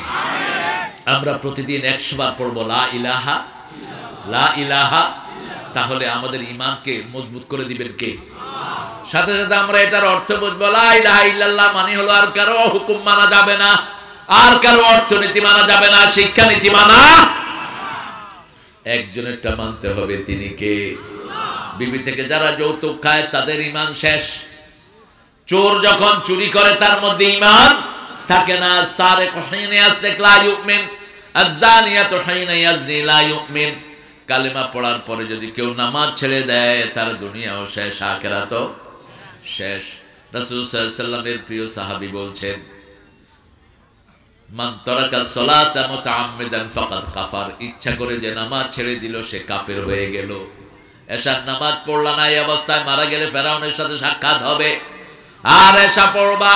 A: আমরা প্রতিদিন 100 বার পড়ব লা ইলাহা, লা ইলাহা। তাহলে আমাদের ঈমানকে মজবুত করে দিবেন কে? সাথে সাথে আমরা এটার অর্থ বুঝবো, লা ইলাহা ইল্লাল্লাহ মানে হলো আর কারো হুকুম মানা যাবে না, আর কারো অর্থনীতি মানা যাবে না, শিক্ষানীতি মানা একজনেরটা মানতে হবে, তিনি কে? বিবি থেকে যারা যৌতুক খায় তাদের ঈমান শেষ। চোর যখন চুরি করে তার মধ্যে ঈমান থাকে না। সারিক হিনা ইয়াসরিক লা ইউমিন, আয-যানিয়াতু হিনা ইয়াজনি লা ইউমিন। কালেমা পড়ার পরে যদি কেউ নামাজ ছেড়ে দেয় তার দুনিয়াও শেষ, আখিরাতও শেষ। রাসূল সাল্লাল্লাহু আলাইহি ওয়াসাল্লামের প্রিয় সাহাবী বলছেন, মান তারাকা সালাতা মুতাআম্মিদান ফাকাদ কাফার। ইচ্ছা করে যে নামাজ ছেড়ে দিল সে কাফের হয়ে গেল। এশার নামাজ পড়লা না, এই অবস্থায় মারা গেলে ফেরাউনের সাথে সাক্ষাৎ হবে। আর এশা পড়বা,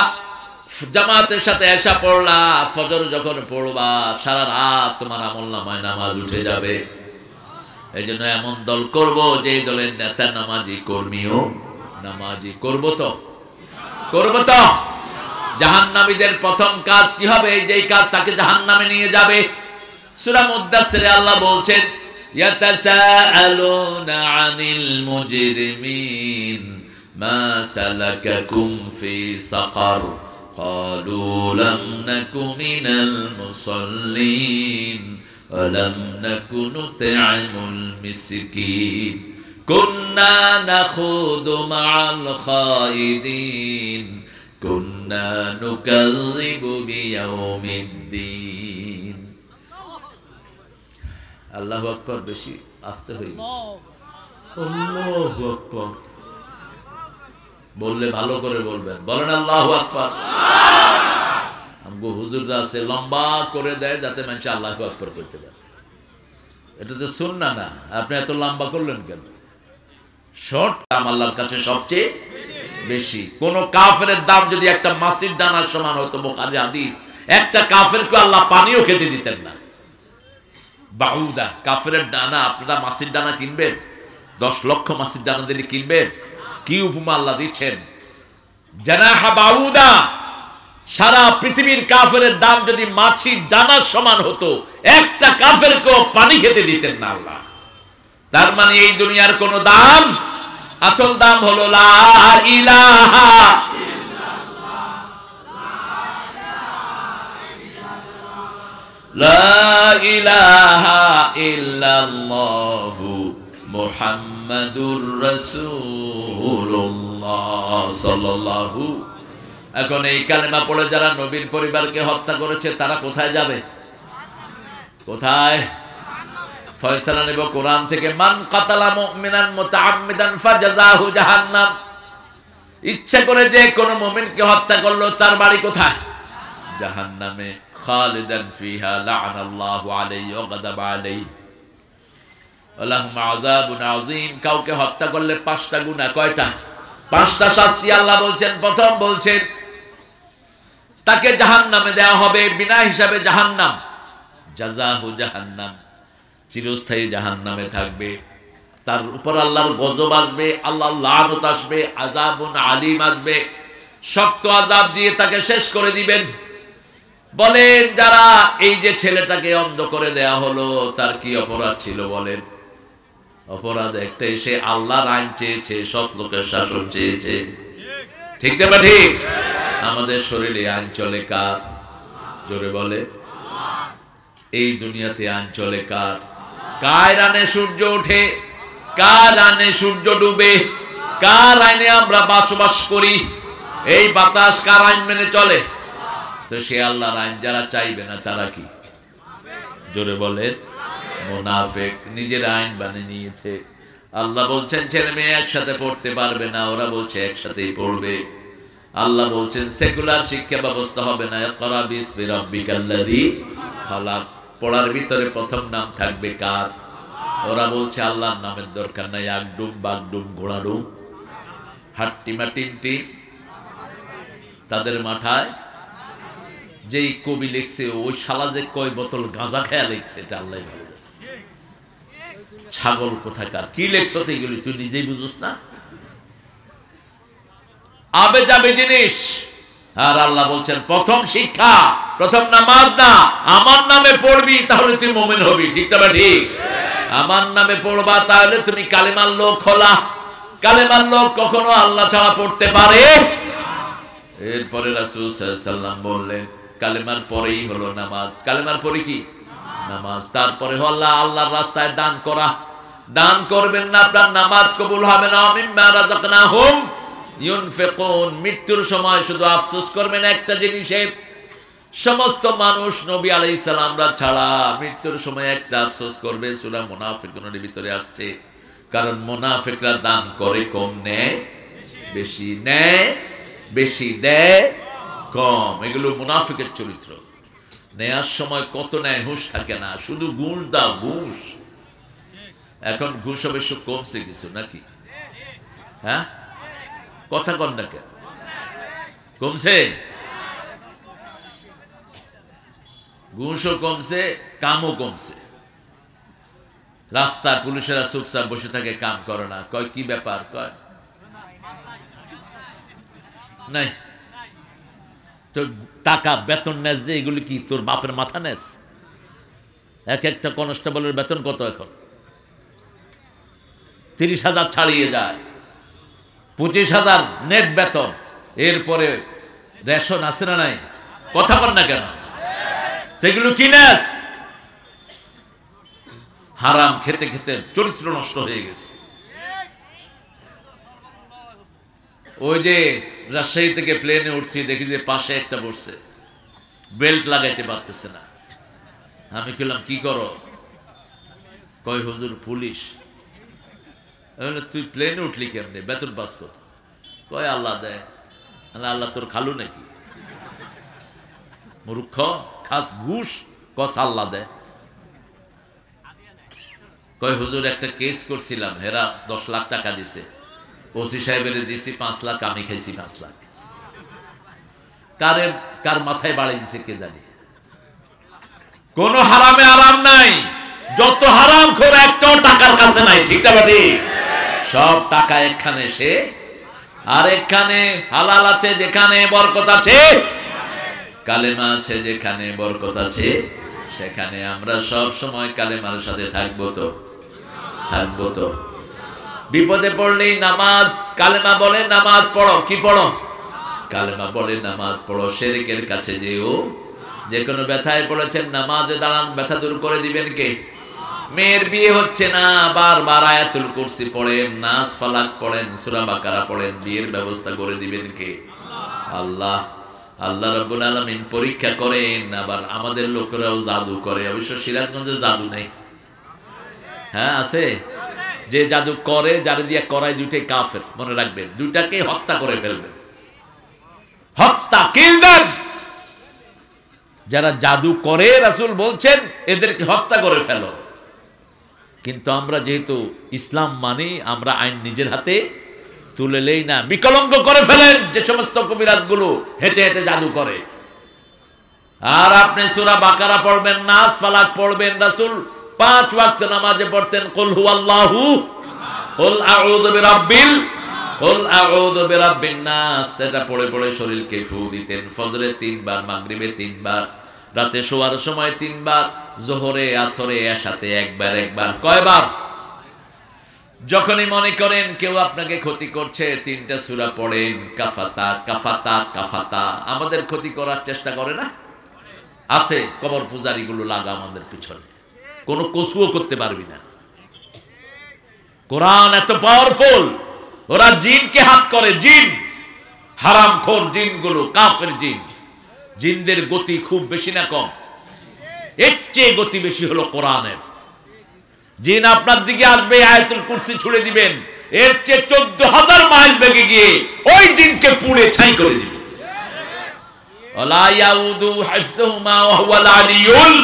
A: জামাতের সাথে এশা পড়লা, ফজর যখন পড়বা সারা রাত তোমার আমলনামায় নামাজ উঠে যাবে। এই জন্য এমন দল করব যে দলের নেতা নামাজি, কর্মীও নামাজি। করব তো, করব তো। জাহান্নামীদের প্রথম কাজ কি হবে? যেই কাজ তাকে জাহান্নামে নিয়ে যাবে। সূরা মুদ্দাসসিরে আল্লাহ বলছেন, ইয়াতাসাআলুনা আনিল মুজরিমিন মা সালাকাকুম ফি সাকার ক্বালু লাম নাকু মিনাল মুসাল্লিন ওয়া লাম নাকু নুত'আমুল মিসকিন কুন্না নাখুদু মা'আল খাইদিন কুন্না নুকাযযিবু বিয়াউমিদ্দিন। আল্লাহু আকবার বেশি আস্তে হয়ে গেছে। আল্লাহু আকবার বললে ভালো করে বলবেন, বলেন আল্লাহু আকবার। আমগো হুজুররা আছে লম্বা করে দেয় যাতে মানুষ আল্লাহু আকবার করতে পারে। এটা তো সুন্নাহ না, আপনি এত লম্বা করলেন কেন? শর্ট দাম আল্লাহর কাছে সবচেয়ে বেশি। কোন কাফেরের দাম যদি একটা মাছির দানার সমান হতো, বুখারী হাদিস, একটা কাফেরকে আল্লাহ পানিও খেতে দিতেন না। বাউদা কাফেরের দানা, আপনারা মাছির দানা কিনবেন? 10 লক্ষ মাছির দানা দিলে কিনবেন? কি উপমা আল্লাহ দিচ্ছেন, জানাহা বাউদা। সারা পৃথিবীর কাফেরের দাম যদি মাছির দানার সমান হতো, একটা কাফেরকেও পানি খেতে দিতেন না আল্লাহ। তার মানে এই দুনিয়ার কোন দাম, আসল দাম হলো লা ইলাহা লা ইলাহা ইল্লাল্লাহু মুহাম্মাদুর রাসূলুল্লাহ সাল্লাল্লাহু। এখন এই কালেমা পড়ে যারা নবীর পরিবারকে হত্যা করেছে তারা কোথায় যাবে? কোথায়? ফয়সালা নেব কোরআন থেকে। মান কাতালা মুমিনান মুতাআম্মিদান ফাজাযাহু জাহান্নাম। ইচ্ছা করে যে কোন মুমিনকে হত্যা করলো তার বাড়ি কোথায়? জাহান্নামে। খালিদান ফিহা লা'নাল্লাহু আলাইহি ওয়া গাদাবা আলাইহি ওয়া লাহুম আযাবুন আযীম। কাউকে হত্যা করলে 5টা গুনাহ। কয়টা? 5টা শাস্তি আল্লাহ বলছেন। প্রথম বলছেন তাকে জাহান্নামে দেওয়া হবে, বিনা হিসাবে জাহান্নাম, জাযাহু জাহান্নাম, চিরস্থায়ী জাহান্নামে থাকবে। তার উপর আল্লাহর গজব আসবে, আল্লাহর লানত আসবে, আযাবুন আলীম আসবে, শক্ত আযাব দিয়ে তাকে শেষ করে দিবেন। বলেন যারা এই যে ছেলেটাকে অন্ধ করে দেয়া হলো তার কি অপরাধ ছিল বলেন? অপরাধ একটাই, সে আল্লাহর আইন চেয়েছে, সৎ লোকের শাসন চেয়েছে। ঠিক না ঠিক? আমাদের শরীরে আইন চলে কার? জোরে বলে। এই দুনিয়াতে আইন চলে কার? কার আইনে সূর্য ওঠে, কার আইনে সূর্য ডুবে, কার আইনে আমরা বসবাস করি? এই বাতাস কার আইন মেনে চলে? তো সে আল্লাহর আইন যারা চাইবে না তারা কি? জোরে বলেন। মুনাফিক, নিজের আইন বানিয়ে নিয়েছে। আল্লাহ বলছেন ছেলে মেয়ে একসাথে পড়তে পারবে না, ওরা বলছে একসাথেই পড়বে। আল্লাহ বলছেন সেকুলার শিক্ষা ব্যবস্থা হবে না। ইকরা বিসমি রাব্বিকাল্লাযী খালাক। পড়ার ভিতরে প্রথম নাম থাকবে কার? ওরা বলছে আল্লাহর নামের দরকার নাই। আগডুম বাগডুম ঘোড়াডুম হাট্টিমা টিনটি। তাদের মাথায় যেই কবি লিখছে ওই শালা যে কয় বোতল গাঁজা খেয়া লিখছে এটা আল্লাহ ভালো। ছাগল কোথাকার, কি লেখছ তো এগুলি তুই নিজেই বুঝুস না? আবে যাবে জিনিস। আর আল্লাহ বলছেন প্রথম শিক্ষা, প্রথম নামাজ না, আমার নামে পড়বি তাহলে তুই মুমিন হবি। ঠিক না ঠিক? আমার নামে পড়বা তাহলে তুমি কালেমার লোক হলা। কালেমার লোক কখনো আল্লাহ ছাড়া পড়তে পারে? এরপরে রাসূল সাল্লাল্লাহু আলাইহি ওয়াসাল্লাম বললেন কালেমার পরেই হলো নামাজ। কালেমার পরে কি? নামাজ। তারপরে হলো আল্লাহর রাস্তায় দান করা। দান করবেন না আপনার নামাজ কবুল হবে না। মিম্মা রাযাকনাহুম ইউনফিকুন। মৃত্যুর সময় শুধু আফসোস করবেন একটা জিনিসের, সমস্ত মানুষ নবী আলাইহিস সালামরা ছাড়া মৃত্যুর সময় একটা আফসোস করবে, সূরা মুনাফিকুনের ভিতরে আসছে। কারণ মুনাফিকরা দান করে কম, নেয় বেশি, নেয় বেশি, দেয় কম। এগুলো মুনাফিকের চরিত্র। নেয়ার সময় কত নেয় হুঁশ থাকে না, শুধু ঘুষ দাও ঘুষ। এখন ঘুষ অবশ্য কমছে কিছু নাকি? হ্যাঁ, কথা কন না কেন? কমছে, ঘুষও কমছে, কামও কমছে। রাস্তায় পুলিশেরা চুপচাপ বসে থাকে, কাম করে না। কয় কি ব্যাপার? কয় নাই তো টাকা বেতন নেস যে এগুলি কি তোর বাপের মাথা নেস? এক একটা কনস্টেবলের বেতন কত এখন? 30,000 ছাড়িয়ে যায়, 25,000 নেট বেতন। এরপরে রেশন আছে না নাই? কথা বল না কেন? সেগুলো কি নেস? হারাম খেতে খেতে চরিত্র নষ্ট হয়ে গেছে। ওই যে রাজশাহী থেকে প্লেনে উঠছি, দেখি যে পাশে একটা বসছে, বেল্ট লাগাইতে পারতেছে না। আমি বললাম কি করো? কয় হুজুর পুলিশ। তুই প্লেনে উঠলি কেমনে, বেতন পাস কত? কয় আল্লাহ দেয়। আল্লাহ তোর খালু নাকি? মূর্খ, খাস ঘুষ, কস আল্লাহ দেয়। কয় হুজুর একটা কেস করছিলাম, হেরা 10 লাখ টাকা দিছে, ওসি সাহেবের দিছি 5 লাখ, আমি খাইছি 5 লাখ। কার মাথায় বাড়ি দিছে কে জানি। কোন হারামে আরাম নাই, যত হারাম খোর একটাও টাকার কাছে নাই, ঠিক না বাড়ি? সব টাকা এখানে সে, আর এখানে হালাল আছে যেখানে বরকত আছে, কালেমা আছে যেখানে বরকত আছে সেখানে আমরা সব সময় কালেমার সাথে থাকবো তো, থাকবো তো। বিপদে পড়লেই নামাজ, কালেমা বলে নামাজ পড়ো, কি পড়ো? কালেমা বলে নামাজ পড়ো। শিরকের কাছে যেও, যে কোনো ব্যথায় পড়েছেন নামাজে দাঁড়ান, ব্যথা দূর করে দিবেন কে? মেয়ের বিয়ে হচ্ছে না, বারবার আয়াতুল কুরসি পড়েন, নাস ফালাক পড়েন, সূরা বাকারা পড়েন, বিয়ের ব্যবস্থা করে দিবেন কে? আল্লাহ। আল্লাহ রাব্বুল আলামিন পরীক্ষা করেন। আবার আমাদের লোকেরাও জাদু করে। অবশ্য সিরাজগঞ্জে জাদু নেই, হ্যাঁ আছে। যে জাদু করে, যারা দিয়ে করায়, দুইটাই কাফের, মনে রাখবেন। দুইটাকে হত্যা করে ফেলবেন, হত্যা, কিল দেন। যারা জাদু করে রাসূল বলছেন এদেরকে হত্যা করে ফেলো। কিন্তু আমরা যেহেতু ইসলাম মানি, আমরা আইন নিজের হাতে তুলে নেই না, বিকলঙ্গ করে ফেলেন যে সমস্ত কবিরাজগুলো হেঁটে হেঁটে জাদু করে। আর আপনি সূরা বাকারা পড়বেন, নাস ফালাক পড়বেন। রাসূল 5 ওয়াক্ত নামাজে পড়তেন কুল হুয়াল্লাহু, কুল আউযু বিরাব্বিল, কুল আউযু বিরাব্বিন নাস। সেটা পড়ে পড়ে শরীরকে ফু দিতেন। ফজরে 3 বার, মাগরিবে 3 বার, রাতে শোয়ার সময় 3 বার, যোহরে, আসরে, এশাতে একবার একবার। কয়বার? যখনই মনে করেন কেউ আপনাকে ক্ষতি করছে, 3টা সূরা পড়েন, কাফাতা কাফাতা কাফাতা। আমাদের ক্ষতি করার চেষ্টা করে না? আছে কবর পূজারী গুলো লাগা আমাদের পিছনে, কোনো কসুও করতে পারবি না। কোরআন এত পাওয়ারফুল, ওরা জিনকে হাত করে, জিন, হারামখোর জিনগুলো, কাফের জিন। জিনদের গতি খুব বেশি না কম? এর চেয়ে গতি বেশি হলো কোরআনের। জিন আপনার দিকে আসবে, আয়াতুল কুরসি ছুড়ে দিবেন, এর চেয়ে 14,000 মাইল বেগে গিয়ে ওই জিনকে পুড়ে ছাই করে দিবে। ওয়ালা ইয়াউদু হিফযুহুমা ওয়া হুয়াল আলিয়ুল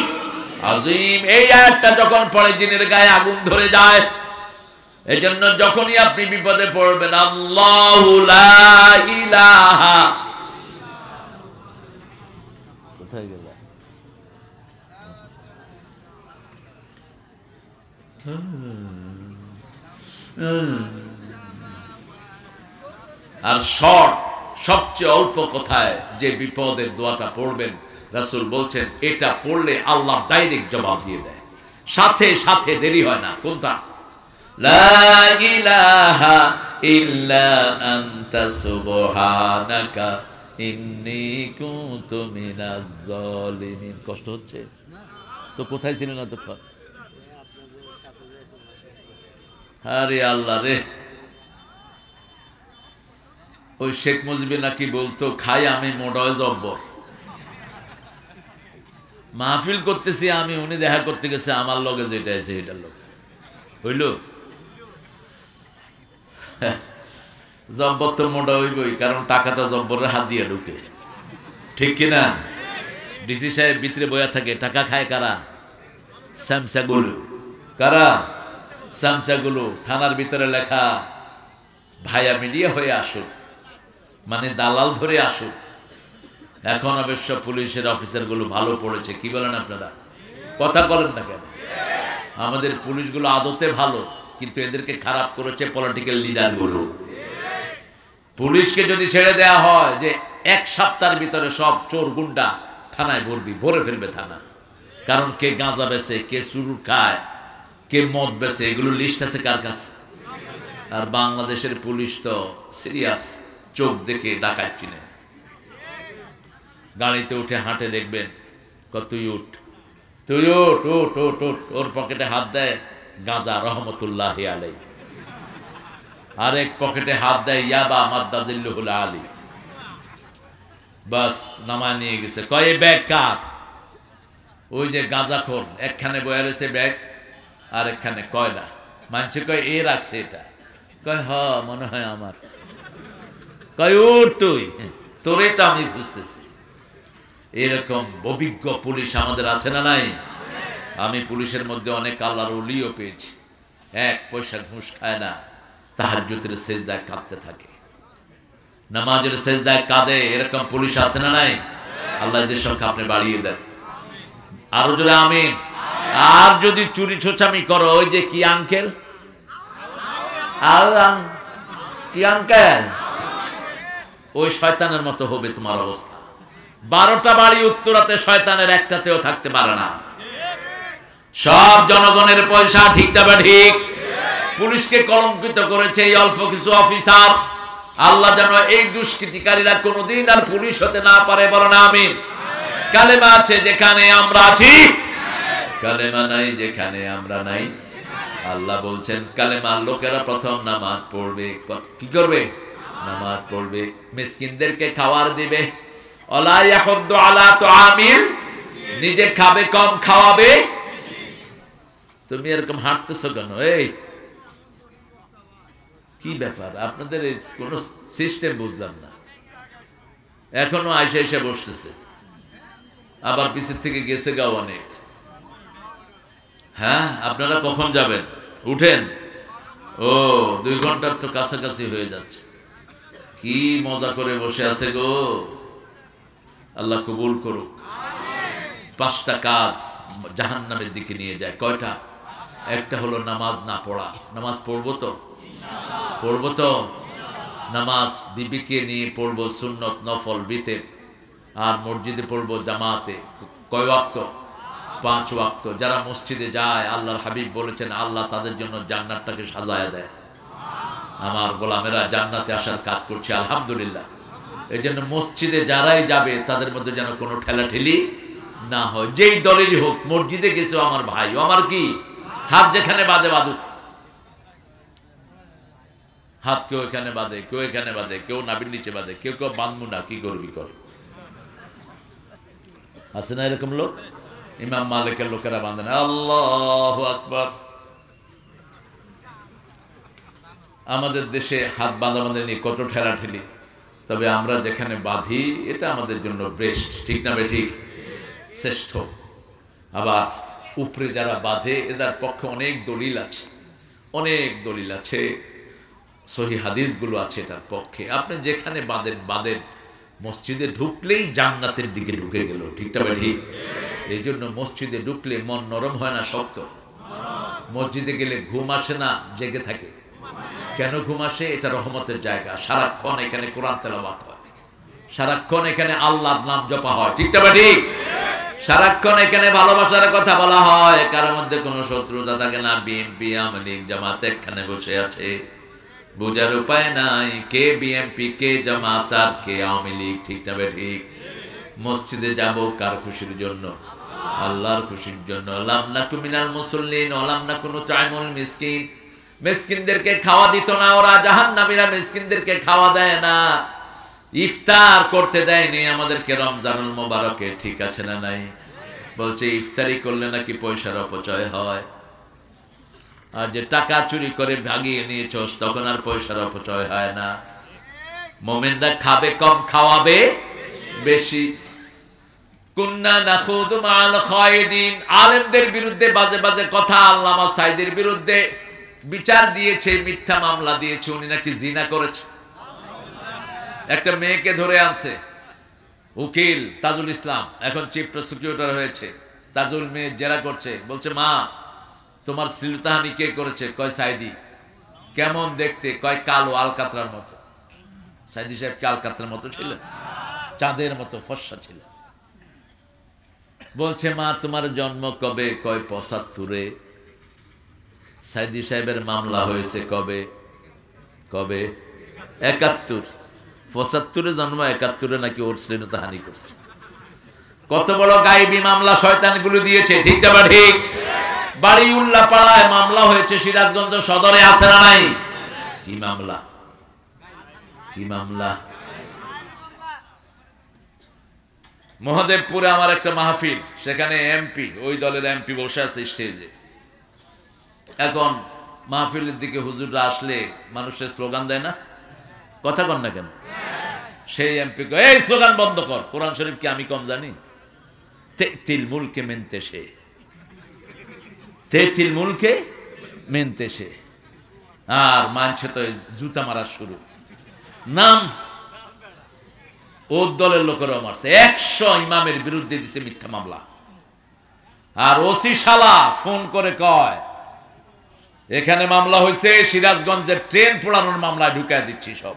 A: আযীম। এই আয়াতটা যখন পড়ে জিনের গায়ে আগুন ধরে যায়। এজন্য যখনই আপনি বিপদে পড়বেন, আল্লাহু লা ইলাহা, কোথায় গেল? আর শর্ট, সবচেয়ে অল্প কথায় যে বিপদের দোয়াটা পড়বেন, রাসূল বলছেন এটা পড়লে আল্লাহ ডাইরেক্ট জবাব দিয়ে দেয়, সাথে সাথে, দেরি হয় না। কোনটা? লা ইলাহা ইল্লা আনতা সুবহানাকা ইন্নী কুনতু মিনাজ জালিমিন। কষ্ট হচ্ছে তো? কোথায় ছিলেন এতক্ষণ? আরে আল্লাহ রে, ওই শেখ মুজিবে নাকি বলতো, খাই আমি মোড়ায় জব্বর। মাহফিল করতেছি আমি, উনি দেখা করতে গেছে আমার লগে, যেটা আছে এটার লোক হইল। জব্বর তো মোটা হইবই, কারণ টাকাটা জব্বরের হাত দিয়ে ঢুকে, ঠিক কিনা? ডিসি সাহেব ভিতরে বয়া থাকে, টাকা খায় কারা? স্যামসাগুলো। কারা? স্যামসাগুলো। থানার ভিতরে লেখা, ভাইয়া মিডিয়া হয়ে আসুক, মানে দালাল ধরে আসুক। এখন অবশ্য পুলিশের অফিসারগুলো ভালো পড়েছে, কি বলেন আপনারা? কথা বলেন না কেন? আমাদের পুলিশগুলো আদতে ভালো, কিন্তু এদেরকে খারাপ করেছে পলিটিক্যাল লিডারগুলো। পুলিশকে যদি ছেড়ে দেয়া হয় যে 1 সপ্তাহের ভিতরে সব চোর গুন্ডা থানায় ভরে ফেলবে থানা, কারণ কে গাঁজা বেচে, কে চুরুট খায়, কে মদ বেচে, এগুলো লিস্ট আছে কার কাছে? আর বাংলাদেশের পুলিশ তো সিরিয়াস, চোখ দেখে ডাকাত চিনে। গাড়িতে উঠে হাঁটে, দেখবেন তুই উঠ, তুই উঠ, উঠ উঠ উঠ, ওর পকেটে হাত দেয় গাঁজা রহমতুল্লাহি আলাইহি, আরেক পকেটে হাত দেয় ইয়াবা মাদ্দাদিল্লুহুল আলী। বাস নামায় নিয়ে গেছে। কয় ব্যাগ কার? ওই যে গাঁজাখোর একখানে বয়ে রয়েছে ব্যাগ, আর এখানে কয়লা। মানছে কয় এ রাখছে এটা, কয় হ মনে হয় আমার। কয় উঠ তুই, তোরে তো আমি খুঁজতেছি। এরকম অভিজ্ঞ পুলিশ আমাদের আছে না নাই? আমি পুলিশের মধ্যে অনেক আল্লাহর ওলিও পেয়েছি, 1 পয়সা ঘুষ খায় না, তাহাজ্জুদের সেজদায় কাঁদতে থাকে, নামাজের সেজদায় কাঁদে। এরকম পুলিশ আছে না নাই? আল্লাহ এদের সংখ্যা আপনি বাড়িয়ে দেন। আরো জোরে আমিন। আর যদি চুরি ছোচামি করো, ওই যে কি আঙ্কেল, কি আঙ্কেল, ওই শয়তানের মতো হবে তোমার অবস্থা। 12টা বাড়ি উত্তরাতে, শয়তানের একটাতেও থাকতে পারে না। সব জনগণের পয়সা, ঠিক না ঠিক? পুলিশকে কলঙ্কিত করেছে এই অল্প কিছু অফিসার। আল্লাহ যেন এই দুষ্কৃতিকারীরা কোনোদিন আর পুলিশ হতে না পারে, বলো না আমিন। কালেমা আছে যেখানে আমরা আছি, কালেমা নাই যেখানে আমরা নাই। আল্লাহ বলছেন কালেমার লোকেরা প্রথম নামাজ পড়বে। কি করবে? নামাজ পড়বে, মিসকিনদেরকে খাবার দিবে। ওয়ালা ইয়াহুদ্দু আলা তুআমিল, নিজে খাবে কম, খাওয়াবে। তুমি এরকম হাঁটতেছো কেন? এই কি ব্যাপার আপনাদের? কোন সিস্টেম বুঝলাম না। এখনো আইসা এসে বসতেছে, আবার পিছের থেকে গেছে গাও অনেক। হ্যাঁ, আপনারা কখন যাবেন? উঠেন। ও 2 ঘন্টার তো কাছাকাছি হয়ে যাচ্ছে। কি মজা করে বসে আছে গো। আল্লাহ কবুল করুক। 5টা কাজ জাহান্নামের দিকে নিয়ে যায়। কয়টা? একটা হলো নামাজ না পড়া। নামাজ পড়বো তো? পড়বো তো? নামাজ বিবিকে নিয়ে পড়বো, সুন্নত নফল বিতের। আর মসজিদে পড়বো জামাতে। কয় ওয়াক্ত? 5 ওয়াক্ত। যারা মসজিদে যায়, আল্লাহর হাবিব বলেছেন আল্লাহ তাদের জন্য জান্নাতটাকে সাজায় দেয়। আমার গোলামেরা জান্নাতে আসার কাজ করছে, আলহামদুলিল্লাহ। এই জন্য মসজিদে যারাই যাবে তাদের মধ্যে যেন কোনো ঠেলাঠেলি না হয়, যেই দলেরই হোক। মসজিদে গেছে আমার ভাই, আমার কি হাত যেখানে বাঁধে বাঁধুক। হাত কেউ এখানে বাঁধে, কেউ এখানে বাঁধে, কেউ নাভির নিচে বাঁধে, কেউ কেউ বাঁধবো না, কি করবি কর। আছে না এরকম লোক? ইমাম মালিকের লোকেরা বাঁধে না। আল্লাহু আকবার। আমাদের দেশে হাত বাঁধাবাঁধি নিয়ে কত ঠেলাঠেলি, তবে আমরা যেখানে বাঁধি এটা আমাদের জন্য বেস্ট, ঠিক না ঠিক? শ্রেষ্ঠ। আবার উপরে যারা বাঁধে এদের পক্ষে অনেক দলিল আছে, অনেক দলিল আছে, সহিহ হাদিসগুলো আছে এটার পক্ষে। আপনি যেখানে বাঁধেন, মসজিদে ঢুকলেই জান্নাতের দিকে ঢুকে গেল, ঠিক না ঠিক? এই জন্য মসজিদে ঢুকলে মন নরম হয় না, শক্ত। মসজিদে গেলে ঘুম আসে না, জেগে থাকে। কেন ঘুম আসে? এটা রহমতের জায়গা। সারাক্ষণ এখানে কোরআন তেলাওয়াত হয়, সারাক্ষণ এখানে আল্লাহর নাম জপা হয়, ঠিক না ঠিক? সারাক্ষণ এখানে ভালোবাসার কথা বলা হয়, কারোর মধ্যে কোনো শত্রুতা থাকে না। বিএনপি আওয়ামী লীগ জামাত এখানে বসে আছে, বুঝার উপায় নাই কে বিএনপি, কে জামাত আর কে আওয়ামী লীগ, ঠিক না ঠিক? মসজিদে যাব কার খুশির জন্য? আল্লাহর খুশির জন্য। লাম নাকু মিনাল মুসাল্লিন ওয়া লাম নাকু নুতআইমুল মিসকিন। মিসকিনদেরকে খাওয়া দিত না ওরা, জাহান্নামীরা মিসকিনদেরকে খাওয়া দেয় না, ইফতার করতে দেয়নি আমাদেরকে রমজানুল মোবারকে, ঠিক আছে না নাই? বলছে ইফতারি করলে নাকি পয়সার অপচয় হয়, আর যে টাকা চুরি করে ভাগিয়ে নিয়েছস তখন আর পয়সার অপচয় হয় না। মোমেনরা খাবে কম, খাওয়াবে বেশি। কুন্না নাখুদু মাল খায়দিন। আলেমদের বিরুদ্ধে বাজে বাজে কথা, আল্লামা সাইদের বিরুদ্ধে বিচার দিয়েছে, মিথ্যা মামলা দিয়েছে, উনি নাকি জিনা করেছে। একটা মেয়েকে ধরে আনছে উকিল তাজুল ইসলাম, এখন চিফ প্রসিকিউটর হয়েছে। তাজুল মেয়ে জেরা করছে, বলছে মা তোমার শ্লীলতাহানি কে করেছে? কয় সাইদি। কেমন দেখতে? কয় কালো, আলকাতরার মতো। সাইদি সাহেব কি আলকাতরার মতো ছিলেন? চাঁদের মতো ফর্সা ছিল। বলছে মা তোমার জন্ম কবে? কয় 75-এ। সাইদি সাহেবের মামলা হয়েছে কবে? কবে? 71। 75-এ জন্ম, 71-এ নাকি ওর শ্লীলতাহানি করছে। কত বড় গায়েবী মামলা শয়তানগুলো দিয়েছে, ঠিক না ঠিক? বাড়ি উল্লাপাড়ায় মামলা হয়েছে, সিরাজগঞ্জ সদরে, আছে না নাই? কি মামলা? কি মামলা? মহাদেবপুরে আমার একটা মাহফিল, সেখানে এমপি, ওই দলের এমপি বসে আছে স্টেজে। এখন মাহফিলের দিকে হুজুররা আসলে মানুষের স্লোগান দেয় না, কথা কন না কেন? সেই এমপি এই স্লোগান বন্ধ কর, কোরআন শরীফ কি আমি কম জানি? তেতিল মুলকে মেনতে সে, তেতিল মুলকে মেনতে সে। আর মানছে তো জুতা মারা শুরু। নাম ওর দলের লোকেরাও মারছে, 100 ইমামের বিরুদ্ধে দিছে মিথ্যা মামলা। আর ওসি শালা ফোন করে কয় এখানে মামলা হয়েছে, সিরাজগঞ্জের ট্রেন পোড়ানোর মামলায় ঢুকায় দিচ্ছি সব।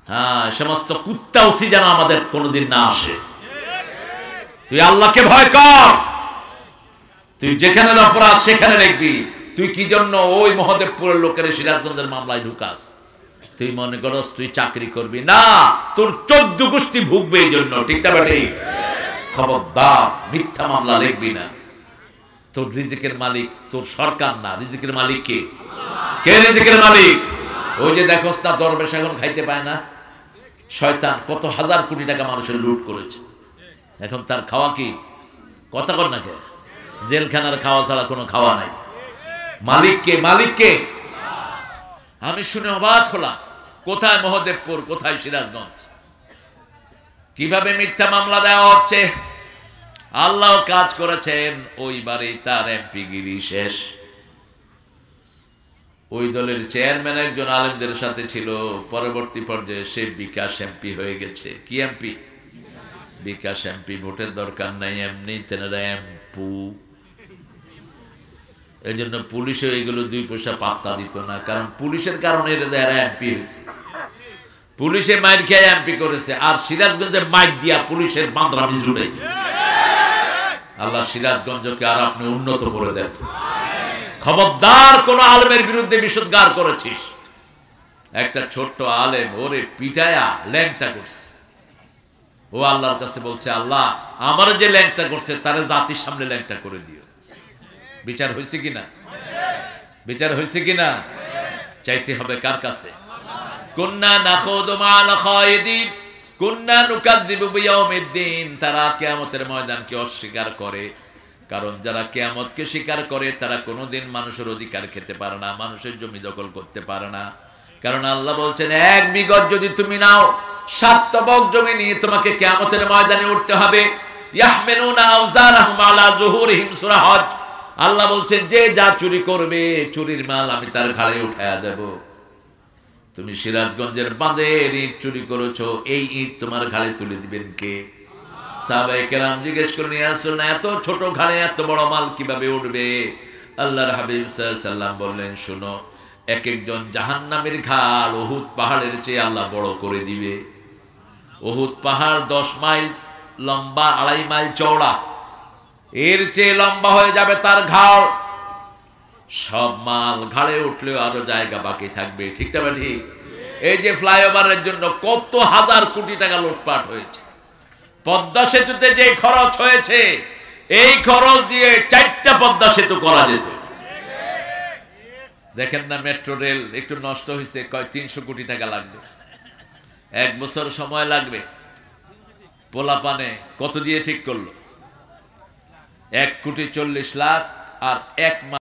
A: হ্যাঁ, সমস্ত কুত্তা ওসি যেন আমাদের কোনোদিন না আসে। তুই আল্লাহকে ভয় কর, তুই যেখানে অপরাধ সেখানে লিখবি। তুই কি জন্য ওই মহদেবপুরের লোকের সিরাজগঞ্জের মামলায় ঢুকাস? তুই মনে করস তুই চাকরি করবি না, তোর 14 গোষ্ঠী ভুগবে এই জন্য, ঠিক না বেটি? খবরদার মিথ্যা মামলা লিখবি না। তোর রিজিকের মালিক তোর সরকার না, রিজিকের মালিক কে? কে রিজিকের মালিক? ওই যে দেখোস না দরবেশ এখন খাইতে পায় না, শয়তান কত হাজার কোটি টাকা মানুষের লুট করেছে, এখন তার খাওয়া কি? কথা কর না কে? জেলখানার খাওয়া ছাড়া কোনো খাওয়া নাই। মালিককে, মালিককে। আমি শুনে অবাক হলাম, কোথায় মহদেবপুর, কোথায় সিরাজগঞ্জ? কিভাবে মিথ্যা মামলা দেওয়া হচ্ছে? আল্লাহ কাজ করেছেন, ওইবারে তার এমপি গিরি শেষ। ওই দলের চেয়ারম্যান একজন আলেমদের সাথে ছিল, পরবর্তী পর্যায়ে সে বিকাশ এমপি হয়ে গেছে। কি এমপি? বিকাশ এমপি। ভোটের দরকার নাই, এমনি তেনারা এমপু। এই জন্য পুলিশে এইগুলো 2 পয়সা পাত্তা দিত না, কারণ পুলিশের কারণে এরা এমপি হয়েছে। পুলিশে মাইর খেয়ে এমপি করেছে, আর সিরাজগঞ্জে মাইর দিয়া পুলিশের বাঁধরামি জুড়েছে। আল্লাহ সিরাজগঞ্জকে আর আপনি উন্নত করে দেন। খবরদার কোন আলেমের বিরুদ্ধে বিষোদ্গার করেছিস, একটা ছোট্ট আলেম ওরে পিটায়া ল্যাংটা করছে, ও আল্লাহর কাছে বলছে আল্লাহ আমার যে ল্যাংটা করছে তারে জাতির সামনে ল্যাংটা করে দিও। বিচার হয়েছে কিনা? বিচার হয়েছে কিনা? চাইতে হবে কার কাছে? কুন্না নাখুদু মা'আল খায়িদিন কুন্না নুকাযযিবু বিয়াউমিদ্দিন। তারা কিয়ামতের ময়দানকে অস্বীকার করে, কারণ যারা কিয়ামতকে স্বীকার করে তারা কোনোদিন মানুষের অধিকার খেতে পারে না, মানুষের জমি দখল করতে পারে না। কারণ আল্লাহ বলছেন 1 বিঘত যদি তুমি নাও, 7 তবক জমি নিয়ে তোমাকে কিয়ামতের ময়দানে উঠতে হবে। ইয়াহমিলুনা আওজারহুম আলা যুহুরিহিম, সূরা হজ। আল্লাহ বলছেন যে যা চুরি করবে চুরির মাল আমি তার ঘাড়ে উঠায়া দেব। তুমি সিরাজগঞ্জের বাঁধের ইট চুরি করেছো, এই ইট তোমার ঘাড়ে তুলে দিবেন কে? সাহাবায়ে কেরাম জিজ্ঞেস করলেন ইয়া রাসূলুল্লাহ এত ছোট ঘাড়ে এত বড় মাল কিভাবে উঠবে? আল্লাহর হাবিব সাল্লাল্লাহু আলাইহি সাল্লাম বললেন শোনো, এক একজন জাহান্নামের ঘাড় উহুদ পাহাড়ের চেয়ে আল্লাহ বড় করে দিবে। উহুদ পাহাড় 10 মাইল লম্বা, 2.5 মাইল চওড়া, এর চেয়ে লম্বা হয়ে যাবে তার ঘাড়। সব মাল ঘাড়ে উঠলেও আরো জায়গা বাকি থাকবে, ঠিক না ঠিক? এই যে ফ্লাইওভারের জন্য কত হাজার কোটি টাকা লুটপাট হয়েছে, পদ্মা সেতুতে যে খরচ হয়েছে এই খরচ দিয়ে 4টা পদ্মা সেতু করা যেত। দেখেন না মেট্রো রেল একটু নষ্ট হয়েছে, কয় 300 কোটি টাকা লাগবে, 1 বছর সময় লাগবে। পোলাপানে কত দিয়ে ঠিক করলো? 1,40,00,000 আর 1 মাস